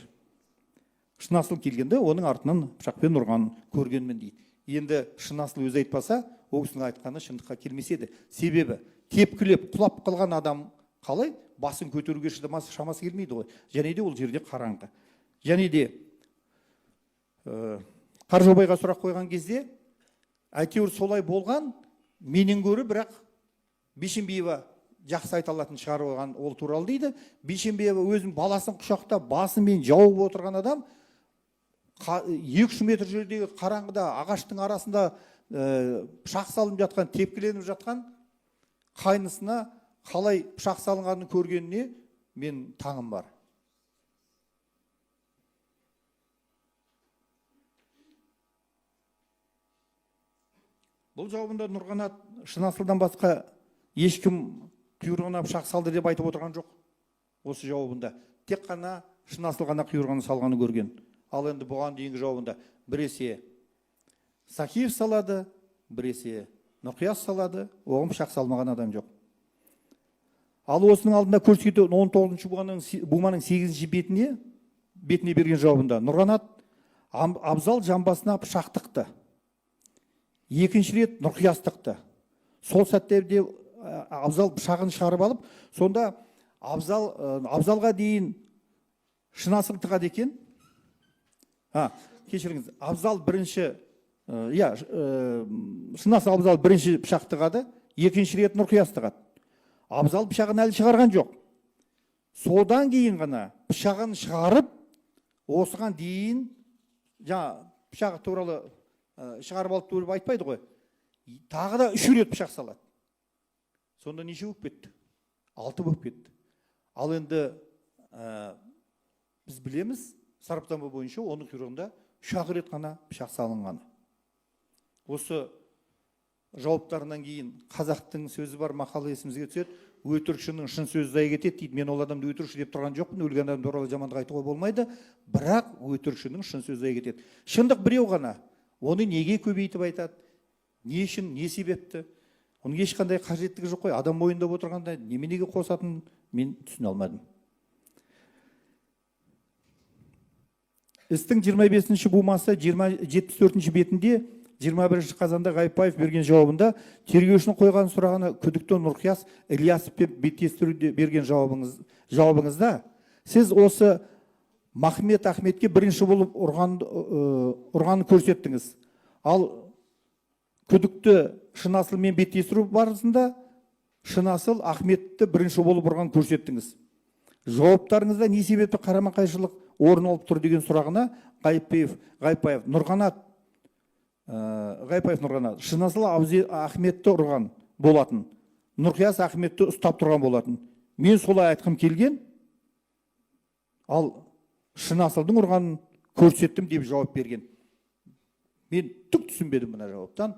Шынасыл келгенде оның артынан пышақпен ұрғанын көргенмін дейді. Енді Шынасыл өзі айтпаса, ол кісінің айтқаны шындыққа келмеседі. Себебі тепкілеп құлап қалған адам қалай басын көтеруге шамасы келмейді ғой. Және де ол жерде қараңғы. Және де Қаржаубайға сұрақ қойған кезде әйтеуір солай болған, менен гөрі, бірақ Бейшенбиева жақсы айта алатын шығарып алған ол туралы дейді. Бейшенбиева өзінің баласын құшақтап, басымен жауып отырған адам 2-3 метр жердегі қараңғыда ағаштың арасында пышақ салынып жатқан, тепкіленіп жатқан қайнысына қалай пышақ салынғанын көргеніне мен таңым бар. Бұл жауабында Нұрғанат Шынасылдан басқа ешкім құйрығына пышақ салды деп айтып отырған жоқ. Осы жауабында тек қана Шынасыл ғана құйрығына салғаны көрген. Ал енді бұған дейінгі жауабында біресе Сахиев салады, біресе Нұрқияс салады, оған пышақ салмаған адам жоқ. Ал осының алдында көрсеткен 19-ші бұғаның 8-ші бетіне берген жауабында Нұрғанат Абзал жамбасына пышақ тықты. Екінші рет Нұрқияс тықты. Сол сәттерде Абзал пышағын шығарып алып, сонда Абзалға дейін Шынасыл тығады екен. Кешіріңіз, Абзал бірінші, Шынасыл Абзал бірінші пышақ тығады, екінші рет Нұрқияс тығады. Абзал пышағын әлі шығарған жоқ. Содан кейін ғана пышағын шығарып, осыған дейін пышағы туралы шығарып алып турып айтпайды ғой. Тағы да 3 рет пышақ салады. Сонда неше болып кетті? 6 болып кетті. Ал енді біз білеміз, сараптама бойынша оның құйрығында 3 рет қана пышақ салынғаны. Осы жауаптарынан кейін қазақтың сөзі бар, мақалы есімізге түседі. Өтірікшінің шын сөзі зай кетеді дейді. Мен ол адамды өтірікші деп тұрған жоқпын, өлген адам туралы жамандық айтуға болмайды, бірақ өтірікшінің шын сөзі зай кетеді. Шындық біреу ғана. Оны неге көбейтіп айтады? Не үшін, не себепті? Оның ешқандай қажеттігі жоқ қой. Адам мойындап отырғанда неменеге қосатынын мен түсіне алмадым. Істің 25-ші бұғмасы 74-ші бетінде 21 қазанда Ғайыпбаев берген жауабында тергеушінің қойған сұрағына күдікті Нұрқияс Ілиясовпен беттестіруде берген жауабыңызда сіз осы Махмет Ахметке бірінші болып ұрғанын көрсеттіңіз. Ал күдікті Шынасылмен беттестіру барысында Шынасыл Ахметті бірінші болып ұрғанын көрсеттіңіз. Жауаптарыңызда не себепті қарама-қайшылық орын алып тұр деген сұрағына Ғайыпбаев Нұрғанат Ғайыпаев Нұрғанат, Шынасыл Ахметті ұрған болатын, Нұрқияс Ахметті ұстап тұрған болатын. Мен солай айтқым келген, ал Шынасылдың ұрғанын көрсеттім деп жауап берген. Мен түк түсінбедім мына жауаптан.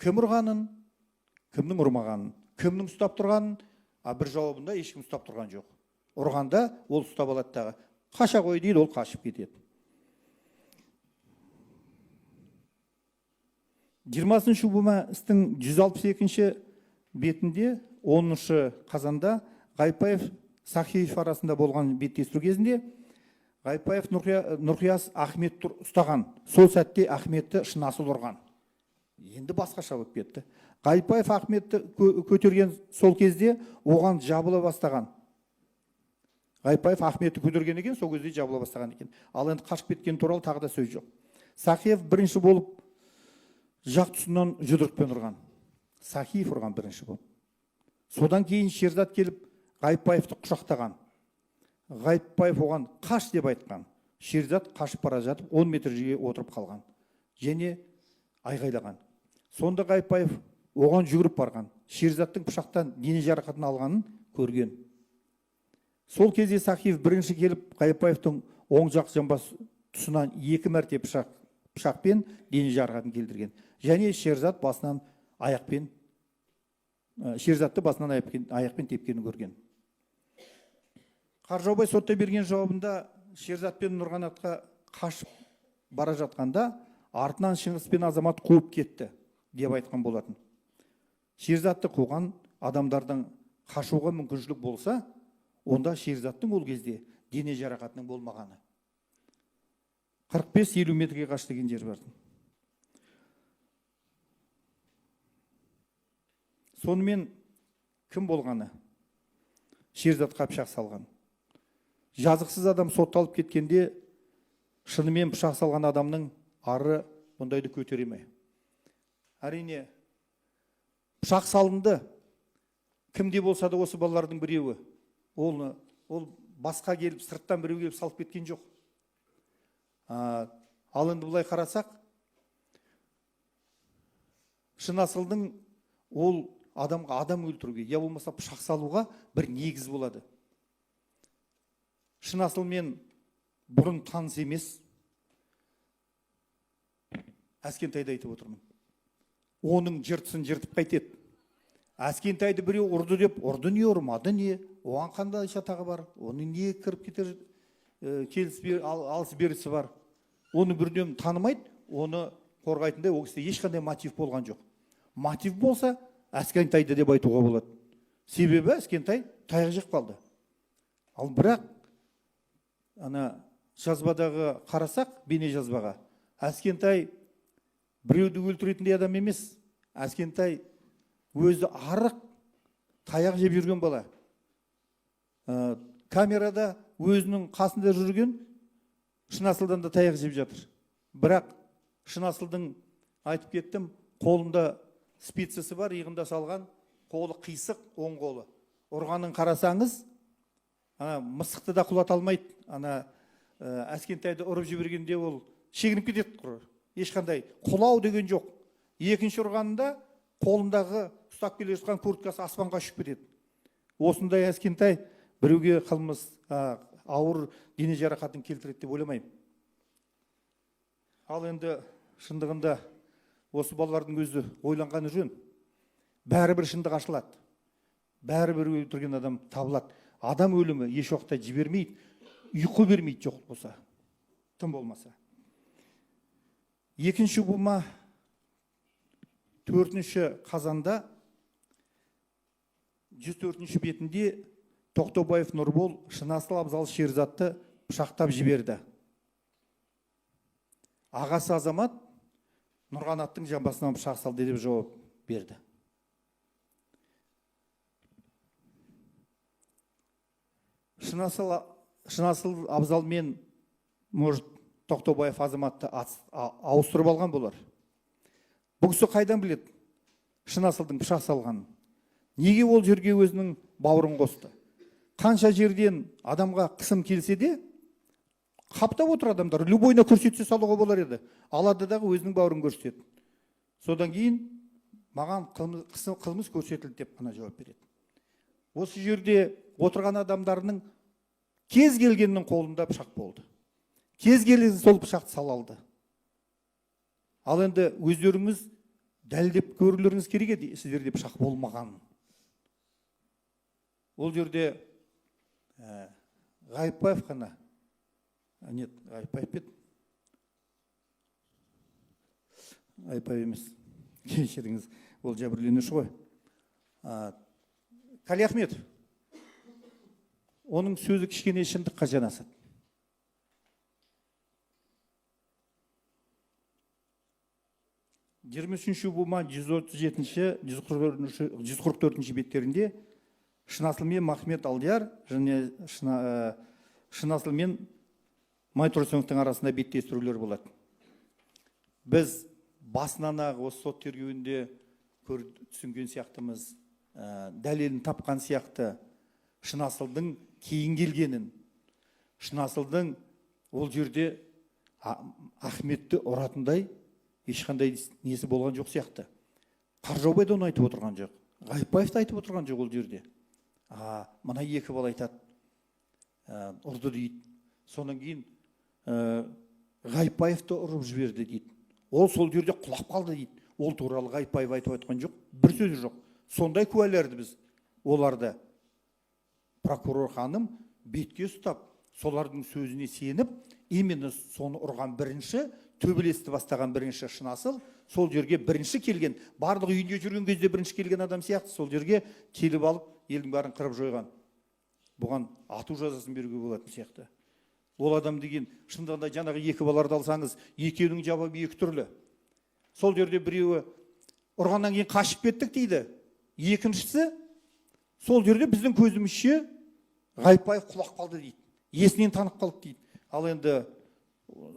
Кім ұрғанын, кімнің ұрмағанын, кімнің ұстап тұрғанын, бір жауабында ешкім ұстап тұрған жоқ. Ұрғанда ол ұстап алады дағы. Қаша қой дейді, ол қашып кетеді. 20-шы бума істің 162-ші бетінде 10-шы қазанда Ғайыпаев Сахиев арасында болған беттестіру кезінде Ғайыпаев Нұрқияс Ахметті ұстаған. Сол сәтте Ахметті Шынасыл ұрған. Енді басқаша болып кетті. Ғайыпаев Ахметті көтерген сол кезде оған жабыла бастаған. Ғайыпаев Ахметті көтерген екен, сол кезде жабыла бастаған екен. Ал енді қашып кеткен туралы тағы да сөз жоқ. Сахиев бірінші болып жақ тұсынан жұдырықпен ұрған. Сахиев ұрған бірінші болып. Содан кейін Шерзат келіп Ғайыпаевты құшақтаған. Ғайыпаев оған қаш деп айтқан. Шерзат қашып бара жатып 10 метр жерге отырып қалған. Және айғайлаған. Сонда Ғайыпаев оған жүгіріп барған. Шерзаттың пышақтан дене жарақатын алғанын көрген. Сол кезде Сахиев бірінші келіп Ғайыпаевтың оң жақ жамбас тұсынан 2 мәрте пышақпен дене жарақатын келтірген. Және Шерзатты басынан аяқпен тепкенін көрген. Қаржаубай сотта берген жауабында Шерзат пен Нұрғанатқа қашып бара жатқанда артынан Шыңғыс пен Азамат қуып кетті деп айтқан болатын. Шерзатты қуған адамдардың қашуға мүмкіншілік болса, онда Шерзаттың ол кезде дене жарақатының болмағаны. 45-50 метрге қашты деген жер барды. Сонымен кім болғаны? Шерзатқа пышақ салған. Жазықсыз адам сотталып кеткенде шынымен пышақ салған адамның ары бұндайды көтере ме? Әрине, пышақ салынды. Кімде болса да осы балалардың біреуі. Ол басқа келіп, сырттан біреу келіп салып кеткен жоқ. Ал енді бұлай қарасақ, Шынасылдың ол адамға адам өлтіруге, я болмаса пышақ салуға бір негіз болады. Шынасылмен бұрын таныс емес. Әскентайды айтып отырмын. Оның жыртысын жыртып қайтеді. Әскентайды біреу ұрды деп, ұрды не, ұрмады не? Оған қандай шатағы бар? Оның не кіріп кетер алыс берісі бар? Оны бірден танымайды, оны қорғайтындай ол кісіде ешқандай мотив болған жоқ. Мотив болса, Әскентайды деп айтуға болады. Себебі Әскентай таяқ жеп қалды. Ал бірақ жазбадағы қарасақ, бейне жазбаға, Әскентай біреуді өлтіретіндей адам емес. Әскентай өзі арық таяқ жеп жүрген бала. Камерада өзінің қасында жүрген Шынасылдан да таяқ жеп жатыр. Бірақ Шынасылдың, айтып кеттім, қолында спицасы бар, иығында салған, қолы қисық, оң қолы. Ұрғанын қарасаңыз, мысықты да құлата алмайды. Әскентайды ұрып жібергенде ол шегініп кетеді. Ешқандай құлау деген жоқ. Екінші ұрғанында қолындағы ұстап келе жатқан курткасы аспанға ұшып кетеді. Осындай Әскентай біреуге қылмыс ауыр дене жарақатын келтіреді деп ойламаймын. Ал енді шындығында осы балалардың өзі ойланғаны жөн. Бәрібір шындық ашылады. Бәрібір өлтірген адам табылады. Адам өлімі еш уақытта жібермейді, ұйқы бермейді жоқ болса, тым болмаса. Екінші бума 4-ші қазанда 104-ші бетінде Тоқтабаев Нұрбол Шынасыл Абзал Шерзатты пышақтап жіберді. Ағасы Азамат Нұрғанаттың жамбасынан пышақ салды деп жауап берді. Шынасыл Абзал мен Тоқтабаев Азаматты ауыстырып алған болар. Бұл кісі қайдан біледі Шынасылдың пышақ салғанын? Неге ол жерге өзінің бауырын қосты? Қанша жерден адамға қысым келсе де, қаптап отыр адамдар, любойына көрсетсе салуға болар еді. Алады дағы өзінің бауырын көрсетеді. Содан кейін маған қылмыс көрсетілді деп қана жауап береді. Осы жерде отырған адамдарының кез келгеннің қолында пышақ болды. Кез келген сол пышақты сала алды. Ал енді өздеріңіз дәлдеп көрулеріңіз керек еді, сіздерде пышақ болмаған. Ол жерде Ғайыпбаев қана, нет, Ғайыпбаев бет, Ғайыпбаев емес, кешіріңіз, ол жәбірленуші ғой. Қалиахметов, оның сөзі кішкене шындыққа жанасады. Жиырма үшінші бума 134-144 беттерінде Шынасыл мен Махмет Алдияр және Шынасыл мен Майтұрсыновтың арасында беттестірулер болады. Біз басынан ақ осы сот тергеуінде түсінген сияқтымыз, дәлелін тапқан сияқты Шынасылдың кейін келгенін, Шынасылдың ол жерде Ахметті ұратындай ешқандай несі болған жоқ сияқты. Қаржаубай да оны айтып отырған жоқ. Ғайыпбаев та айтып отырған жоқ ол жерде. Мына екі бала айтады, ұрды дейді. Сонан кейін Ғайыпбаевты ұрып жіберді дейді. Ол сол жерде құлап қалды дейді. Ол туралы Ғайыпбаев айтып айтқан жоқ, бір сөзі жоқ. Сондай куәлерді біз оларды. Прокурор ханым бетке ұстап, солардың сөзіне сеніп, именно соны ұрған бірінші, төбелесті бастаған бірінші Шынасыл, сол жерге бірінші келген, барлық үйінде жүрген кезде бірінші келген адам сияқты, сол жерге келіп алып, елдің барын қырып жойған. Бұған ату жазасын беруге болатын сияқты. Ол адам деген, шындығында жаңағы екі баларды алсаңыз, екеуінің жауабы екі түрлі. Сол жерде біреуі ұрғаннан кейін қашып кеттік дейді. Екіншісі, сол жерде біздің көзімізше Ғайыпбаев құлап қалды дейді. Есінен танып қалды дейді. Ал енді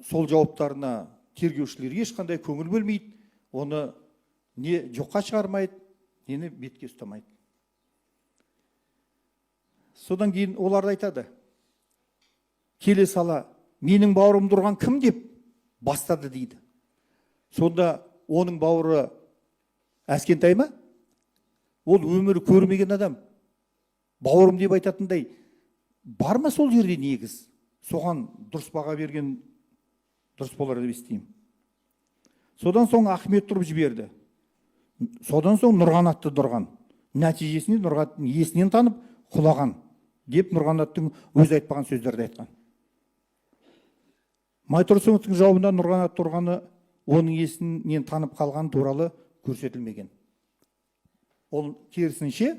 сол жауаптарына тергеушілер ешқандай көңіл бөлмейді, оны не жоққа шығармайды, нені бетке ұстамайды. Содан кейін олар айтады, келе сала, менің бауырымды ұрған кім деп бастады дейді. Сонда оның бауыры Әскентай ма? Ол өмірі көрмеген адам. Бауырым деп айтатындай, бар ма сол жерде негіз? Соған дұрыс баға берген дұрыс болар деп естеймін. Содан соң Ахмет тұрып жіберді. Содан соң Нұрғанатты ұрған. Нәтижесінде Нұрғанаттың есінен танып құлаған деп Нұрғанаттың өзі айтпаған сөздерді айтқан. Майтұрсыновтың жауабында Нұрғанатты ұрғаны оның есінен танып қалған туралы көрсетілмеген. Ол керісінше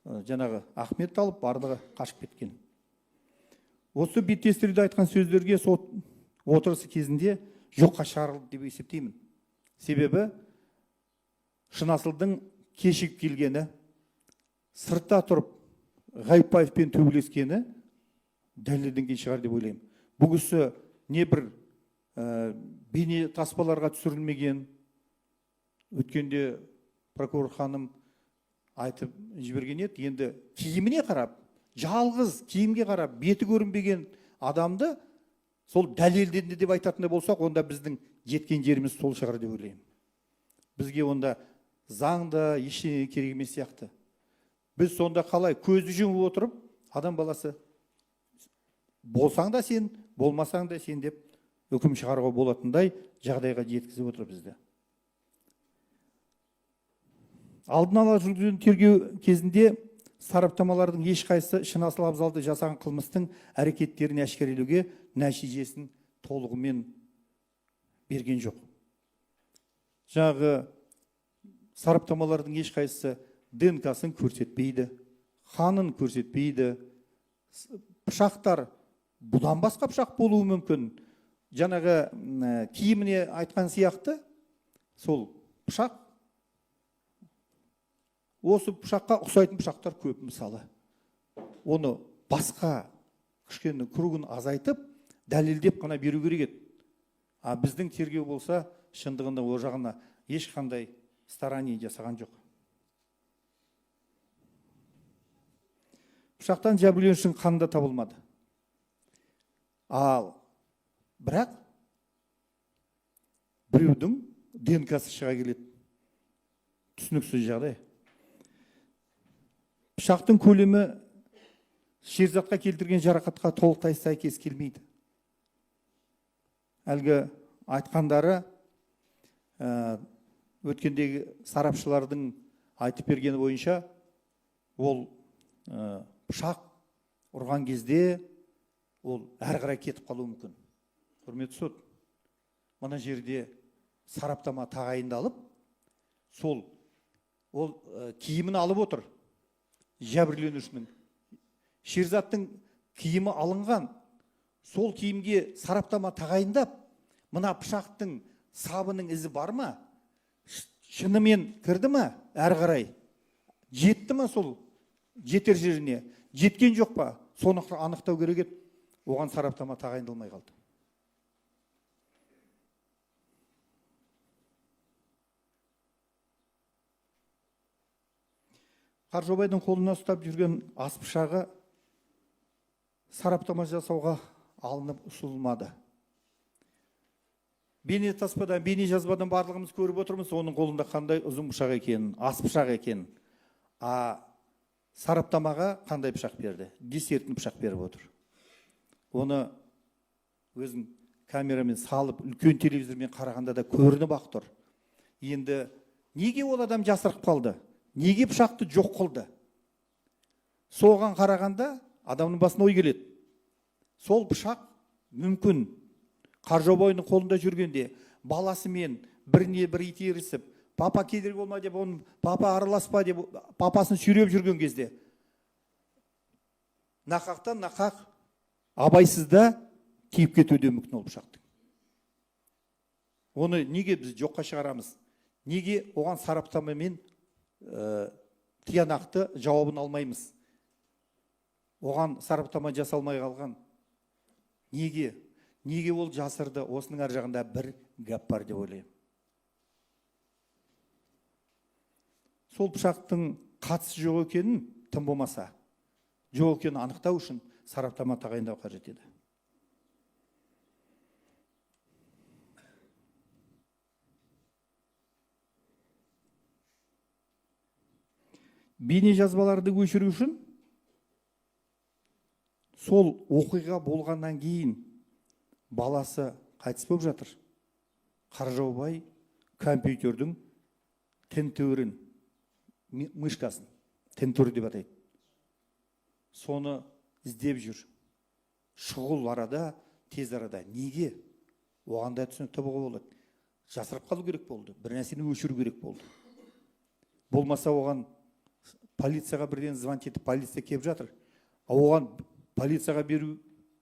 жаңағы Ахмет алып барлығы қашып кеткен. Осы беттестіруде айтқан сөздерге сот отырысы кезінде жоққа шығарылды деп есептеймін. Себебі Шынасылдың кешігіп келгені, сыртта тұрып Ғайыпбаевпен төбелескені дәлелденген шығар деп ойлаймын. Бұл кісі не бір бейне таспаларға түсірілмеген, өткенде прокурор ханым айтып жіберген еді, енді киіміне қарап, жалғыз киімге қарап, беті көрінбеген адамды сол дәлелденді деп айтатындай болсақ, онда біздің жеткен жеріміз сол шығар деп ойлаймын. Бізге онда заңда ештеңе керек емес сияқты. Біз сонда қалай көзді жұмып отырып, адам баласы болсаң да сен, болмасаң да сен деп үкім шығаруға болатындай жағдайға жеткізіп отыр бізді. Алдын ала жүргізілген тергеу кезінде сараптамалардың ешқайсысы Шынасыл Абзалды жасаған қылмыстың әрекеттерін әшкерелеуге нәтижесін толығымен берген жоқ. Жаңағы сараптамалардың ешқайсысы ДНК-сын көрсетпейді, қанын көрсетпейді. Пышақтар, бұдан басқа пышақ болуы мүмкін. Жаңағы киіміне айтқан сияқты, сол пышақ, осы пышаққа ұқсайтын пышақтар көп мысалы. Оны басқа кішкене кругын азайтып, дәлелдеп қана беру керек еді. Біздің тергеу болса, шындығында ол жағына ешқандай старание жасаған жоқ. Пышақтан жәбірленушінің қаны да табылмады. Ал бірақ біреудің ДНК-сы шыға келеді. Түсініксіз жағдай. Пышақтың көлемі Шерзатқа келтірген жарақатқа толықтай сәйкес келмейді. Әлгі айтқандары өткендегі сарапшылардың айтып бергені бойынша, ол пышақ ұрған кезде ол әрі қарай кетіп қалуы мүмкін. Құрметті сот, мына жерде сараптама тағайындалып, ол киімін алып отыр. Жәбірленушінің. Шерзаттың киімі алынған, сол киімге сараптама тағайындап, мына пышақтың сабының ізі бар ма? Шынымен кірді ма? Әрі қарай жетті ма сол жетер жеріне? Жеткен жоқ па? Соны анықтау керек еді. Оған сараптама тағайындалмай қалды. Қаржаубайдың қолына ұстап жүрген ас пышағы сараптама жасауға алынып ұсынылмады. Бейне жазбадан барлығымыз көріп отырмыз, оның қолында қандай ұзын пышақ екенін, ас пышақ екенін. Сараптамаға қандай пышақ берді? Десертін пышақ беріп отыр. Оны өзін камерамен салып, үлкен телевизормен қарағанда да көрініп-ақ тұр. Енді неге ол адам жасырып қалды? Неге пышақты жоқ қылды? Соған қарағанда адамның басына ой келеді. Сол пышақ мүмкін Қаржаубайдың қолында жүргенде баласымен біріне бір итерісіп, папа кедергі болма деп, оның папа араласпа деп, папасын сүйреп жүрген кезде нақақтан нақақ абайсызда тиіп кетуде мүмкін ол пышақты. Оны неге біз жоққа шығарамыз? Неге оған сараптамамен тиянақты жауабын алмаймыз? Оған сараптама жасалмай қалған. Неге? Неге ол жасырды? Осының ар жағында бір гәп бар деп ойлаймын. Сол пышақтың қатысы жоқ екенін, тым болмаса, жоқ екенін анықтау үшін сараптама тағайындау қажет еді. Бейне жазбаларды өшіру үшін сол оқиға болғаннан кейін баласы қайтыс болып жатыр. Қаржаубай компьютердің тінтуірін, мышкасын, тінтуір деп атайды. Соны іздеп жүр. Шұғыл арада, тез арада. Неге? Оған да түсінікті болуға болады. Жасырып қалу керек болды. Бір нәрсені өшіру керек болды. Болмаса оған полицияға бірден звонить етіп, полиция келіп жатыр. Оған полицияға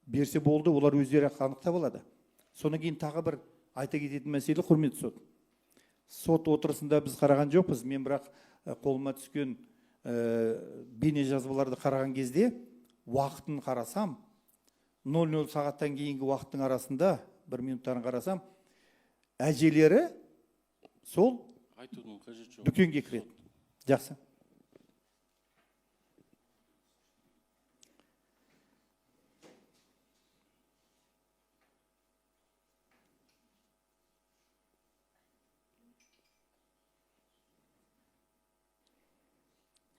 берсе болды, олар өздері анықтап алады. Содан кейін тағы бір айта кететін мәселе, құрметті сот. Сот отырысында біз қараған жоқпыз. Мен бірақ қолыма түскен бейне жазбаларды қараған кезде уақытын қарасам, 00 сағаттан кейінгі уақыттың арасында, 1 минуттарын қарасам, әжелері сол дүкенге кіреді. Жақсы.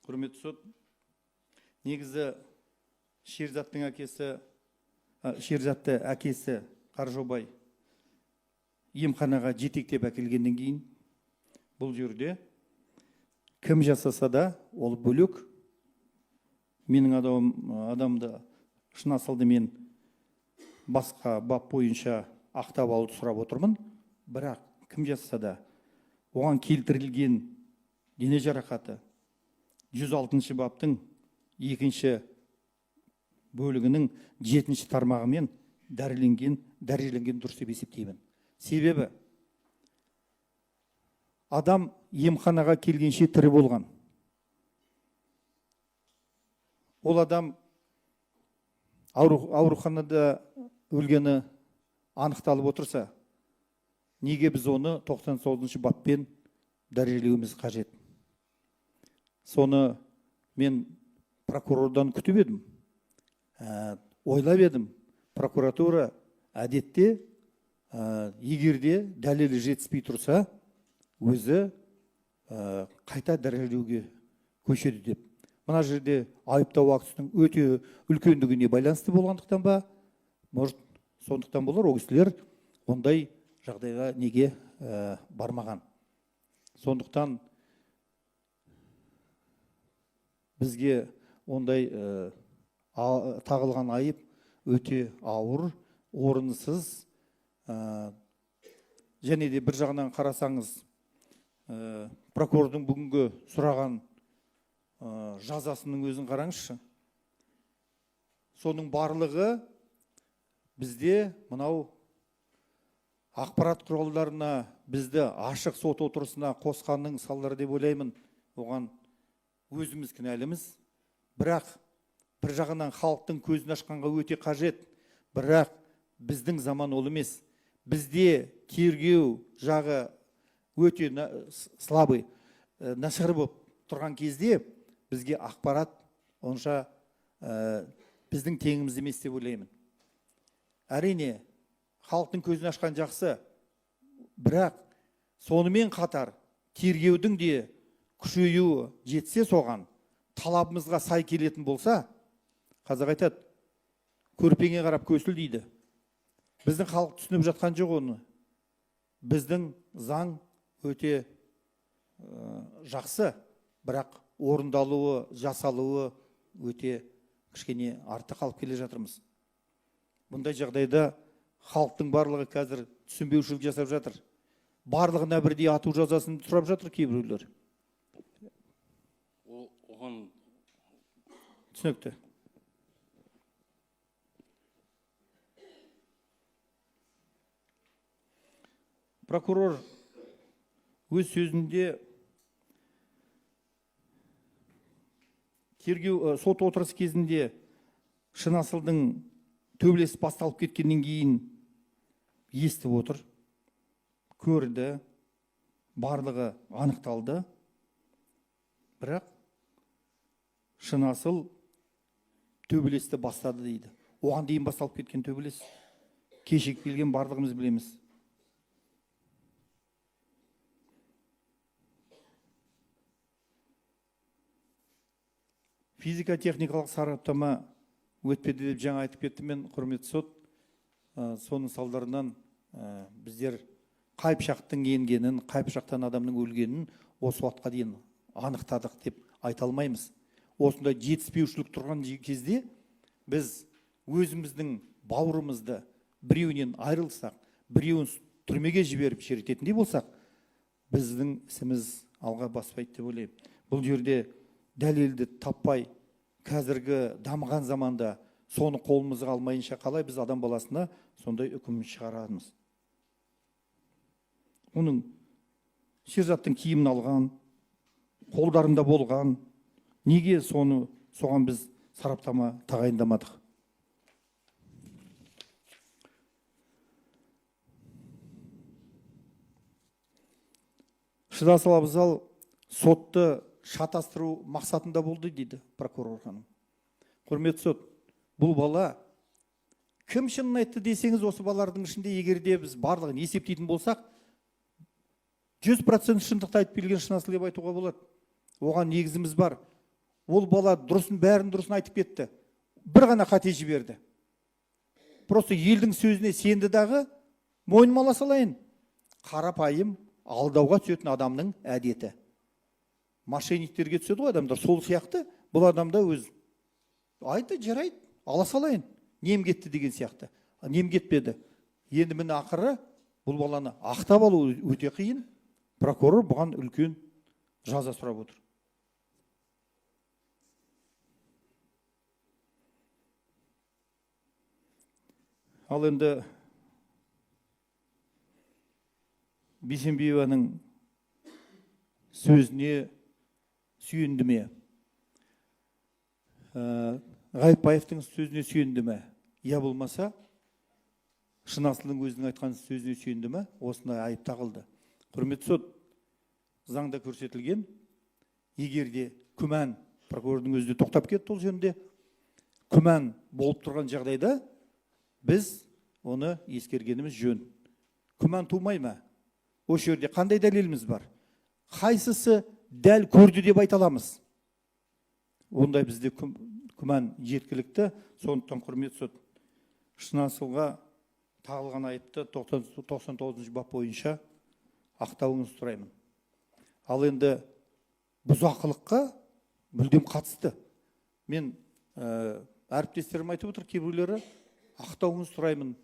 Құрметті сот, негізі Шерзаттың әкесі Қаржаубай емханаға жетектеп әкелгеннен кейін бұл жерде кім жасаса да ол бөлек. Менің адамды шын асылды мен басқа бап бойынша ақтап алуды сұрап отырмын. Бірақ кім жасаса да оған келтірілген дене жарақаты 106 баптың 2 бөлігінің 7 тармағымен дәреленген дұрыс деп есептеймін. Себебі адам емханаға келгенше тірі болған. Ол адам ауруханада өлгені анықталып отырса, неге біз оны 99 баппен дәрежелеуіміз қажет? Соны мен прокурордан күтіп едім, ойлап едім. прокуратура әдетте егерде дәлелі жетіспей тұрса, өзі қайта дәлелдеуге көшеді деп. Мына жерде айыптау актісінің өте үлкендігіне байланысты болғандықтан ба, может, сондықтан болар, ол кісілер ондай жағдайға неге бармаған. Сондықтан бізге ондай тағылған айып өте ауыр, орынсыз, және де бір жағынан қарасаңыз, прокурордың бүгінгі сұраған жазасының өзін қараңызшы. Соның барлығы бізде мынау ақпарат құралдарына бізді ашық сот отырысына қосқанның салдары деп ойлаймын. Оған өзіміз кінәліміз. Бірақ бір жағынан халықтың көзін ашқанға өте қажет. Бірақ біздің заман ол емес. Бізде тергеу жағы өте слабый, нашар болып тұрған кезде бізге ақпарат онша біздің теңіміз емес деп ойлаймын. Әрине, халықтың көзін ашқан жақсы, бірақ сонымен қатар тергеудің де күшеюі жетсе соған, талабымызға сай келетін болса, қазақ айтады, көрпеңе қарап көсіл дейді. Біздің халық түсініп жатқан жоқ оны. Біздің заң өте жақсы, бірақ орындалуы, жасалуы өте кішкене артта қалып келе жатырмыз. Бұндай жағдайда халықтың барлығы қазір түсінбеушілік жасап жатыр. Барлығына бірдей ату жазасын сұрап жатыр кейбіреулер. Оған түсінікті. Прокурор өз сөзінде тергеу сот отырысы кезінде Шынасылдың төбелесі басталып кеткеннен кейін естіп отыр, көрді, барлығы анықталды. Бірақ Шынасыл төбелесті бастады дейді. Оған дейін басталып кеткен төбелес. Кешігіп келген барлығымыз білеміз. Физика-техникалық сараптама өтпеді деп жаңа айтып кетті. Мен, құрметті сот, соның салдарынан біздер қай пышақтың енгенін, қай пышақтан адамның өлгенін осы уақытқа дейін анықтадық деп айта алмаймыз. Осындай жетіспеушілік тұрған кезде біз өзіміздің бауырымызды біреуінен айырылсақ, біреуін түрмеге жіберіп шертетіндей болсақ, біздің ісіміз алға баспайды деп ойлаймын. Бұл жерде дәлелді таппай, қазіргі дамыған заманда соны қолымызға алмайынша қалай біз адам баласына сондай үкім шығарамыз. Оның сержанттың киімін алған, қолдарында болған, неге соған біз сараптама тағайындамадық? Шынасыл абзал сотты шатастыру мақсатында болды дейді прокурор ханым. Құрметті сот, бұл бала кім шынын айтты десеңіз, осы балалардың ішінде егерде біз барлығын есептейтін болсақ, 100% шындықты айтып келген Шынасыл деп айтуға болады. Оған негізіміз бар. Ол бала бәрін дұрысын айтып кетті. Бір ғана қате жіберді. Просто елдің сөзіне сенді дағы, мойныма ала салайын. Қарапайым алдауға түсетін адамның әдеті. Мошенниктерге түседі ғой адамдар, сол сияқты бұл адамда өз айты жарайды, ала салайын, нем кетті деген сияқты. Нем кетпеді. Енді міне ақыры бұл баланы ақтап алу өте қиын. Прокурор бұған үлкен жаза сұрап отыр. Ал енді Бейсенбиеваның сөзіне сүйенді ме? Ғайыпбаевтың сөзіне сүйенді ме? Я болмаса, Шынасылдың өзінің айтқан сөзіне сүйенді ме? Осындай айып тағылды. Құрметті сот, заңда көрсетілген, егерде күмән, прокурордың өзі тоқтап кетті ол жөнінде, күмән болып тұрған жағдайда, біз оны ескергеніміз жөн. Күмән тумай ма? Осы жерде қандай дәлеліміз бар? Қайсысы дәл көрді деп айта аламыз? Ондай бізде күмән жеткілікті. Сондықтан құрметті сот, Шынасылға тағылған айыпты 99 бап бойынша ақтауыңызды сұраймын. Ал енді бұзақылыққа мүлдем қатысты. Мен әріптестерім айтып отыр, кейбіреулері ақтауыңызды сұраймын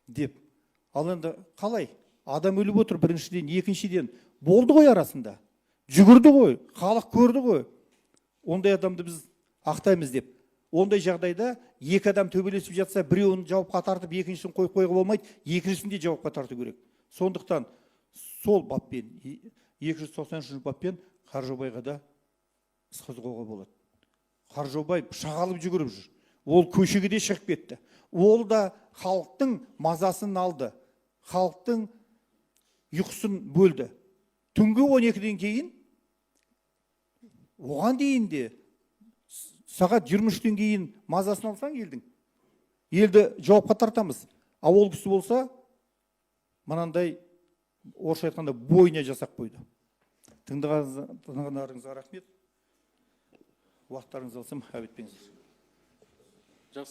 деп. Ал енді қалай? Адам өліп отыр, біріншіден, екіншіден болды ғой арасында. Жүгірді ғой, халық көрді ғой. Ондай адамды біз ақтаймыз деп. Ондай жағдайда екі адам төбелесіп жатса, біреуін жауапқа тартып, екіншісін қойға болмайды, екіншісін де жауапқа тарту керек. Сондықтан сол баппен, 293 баппен Қаржаубайға да іс қозғауға болады. Қаржаубай пышақ алып жүгіріп жүр. Ол көшеге де шығып кетті. Ол да халықтың мазасын алды. Халықтың ұйқысын бөлді. Түнгі 12-ден кейін, оған дейін де сағат 23-тен кейін мазасын алсаң елді жауапқа тартамыз. А ол кісі болса, мынандай орысша айтқанда бойына жасақ қойды. Тыңдағандарыңызға рахмет. Уақыттарыңызды алсам, әбет етпеңіздер.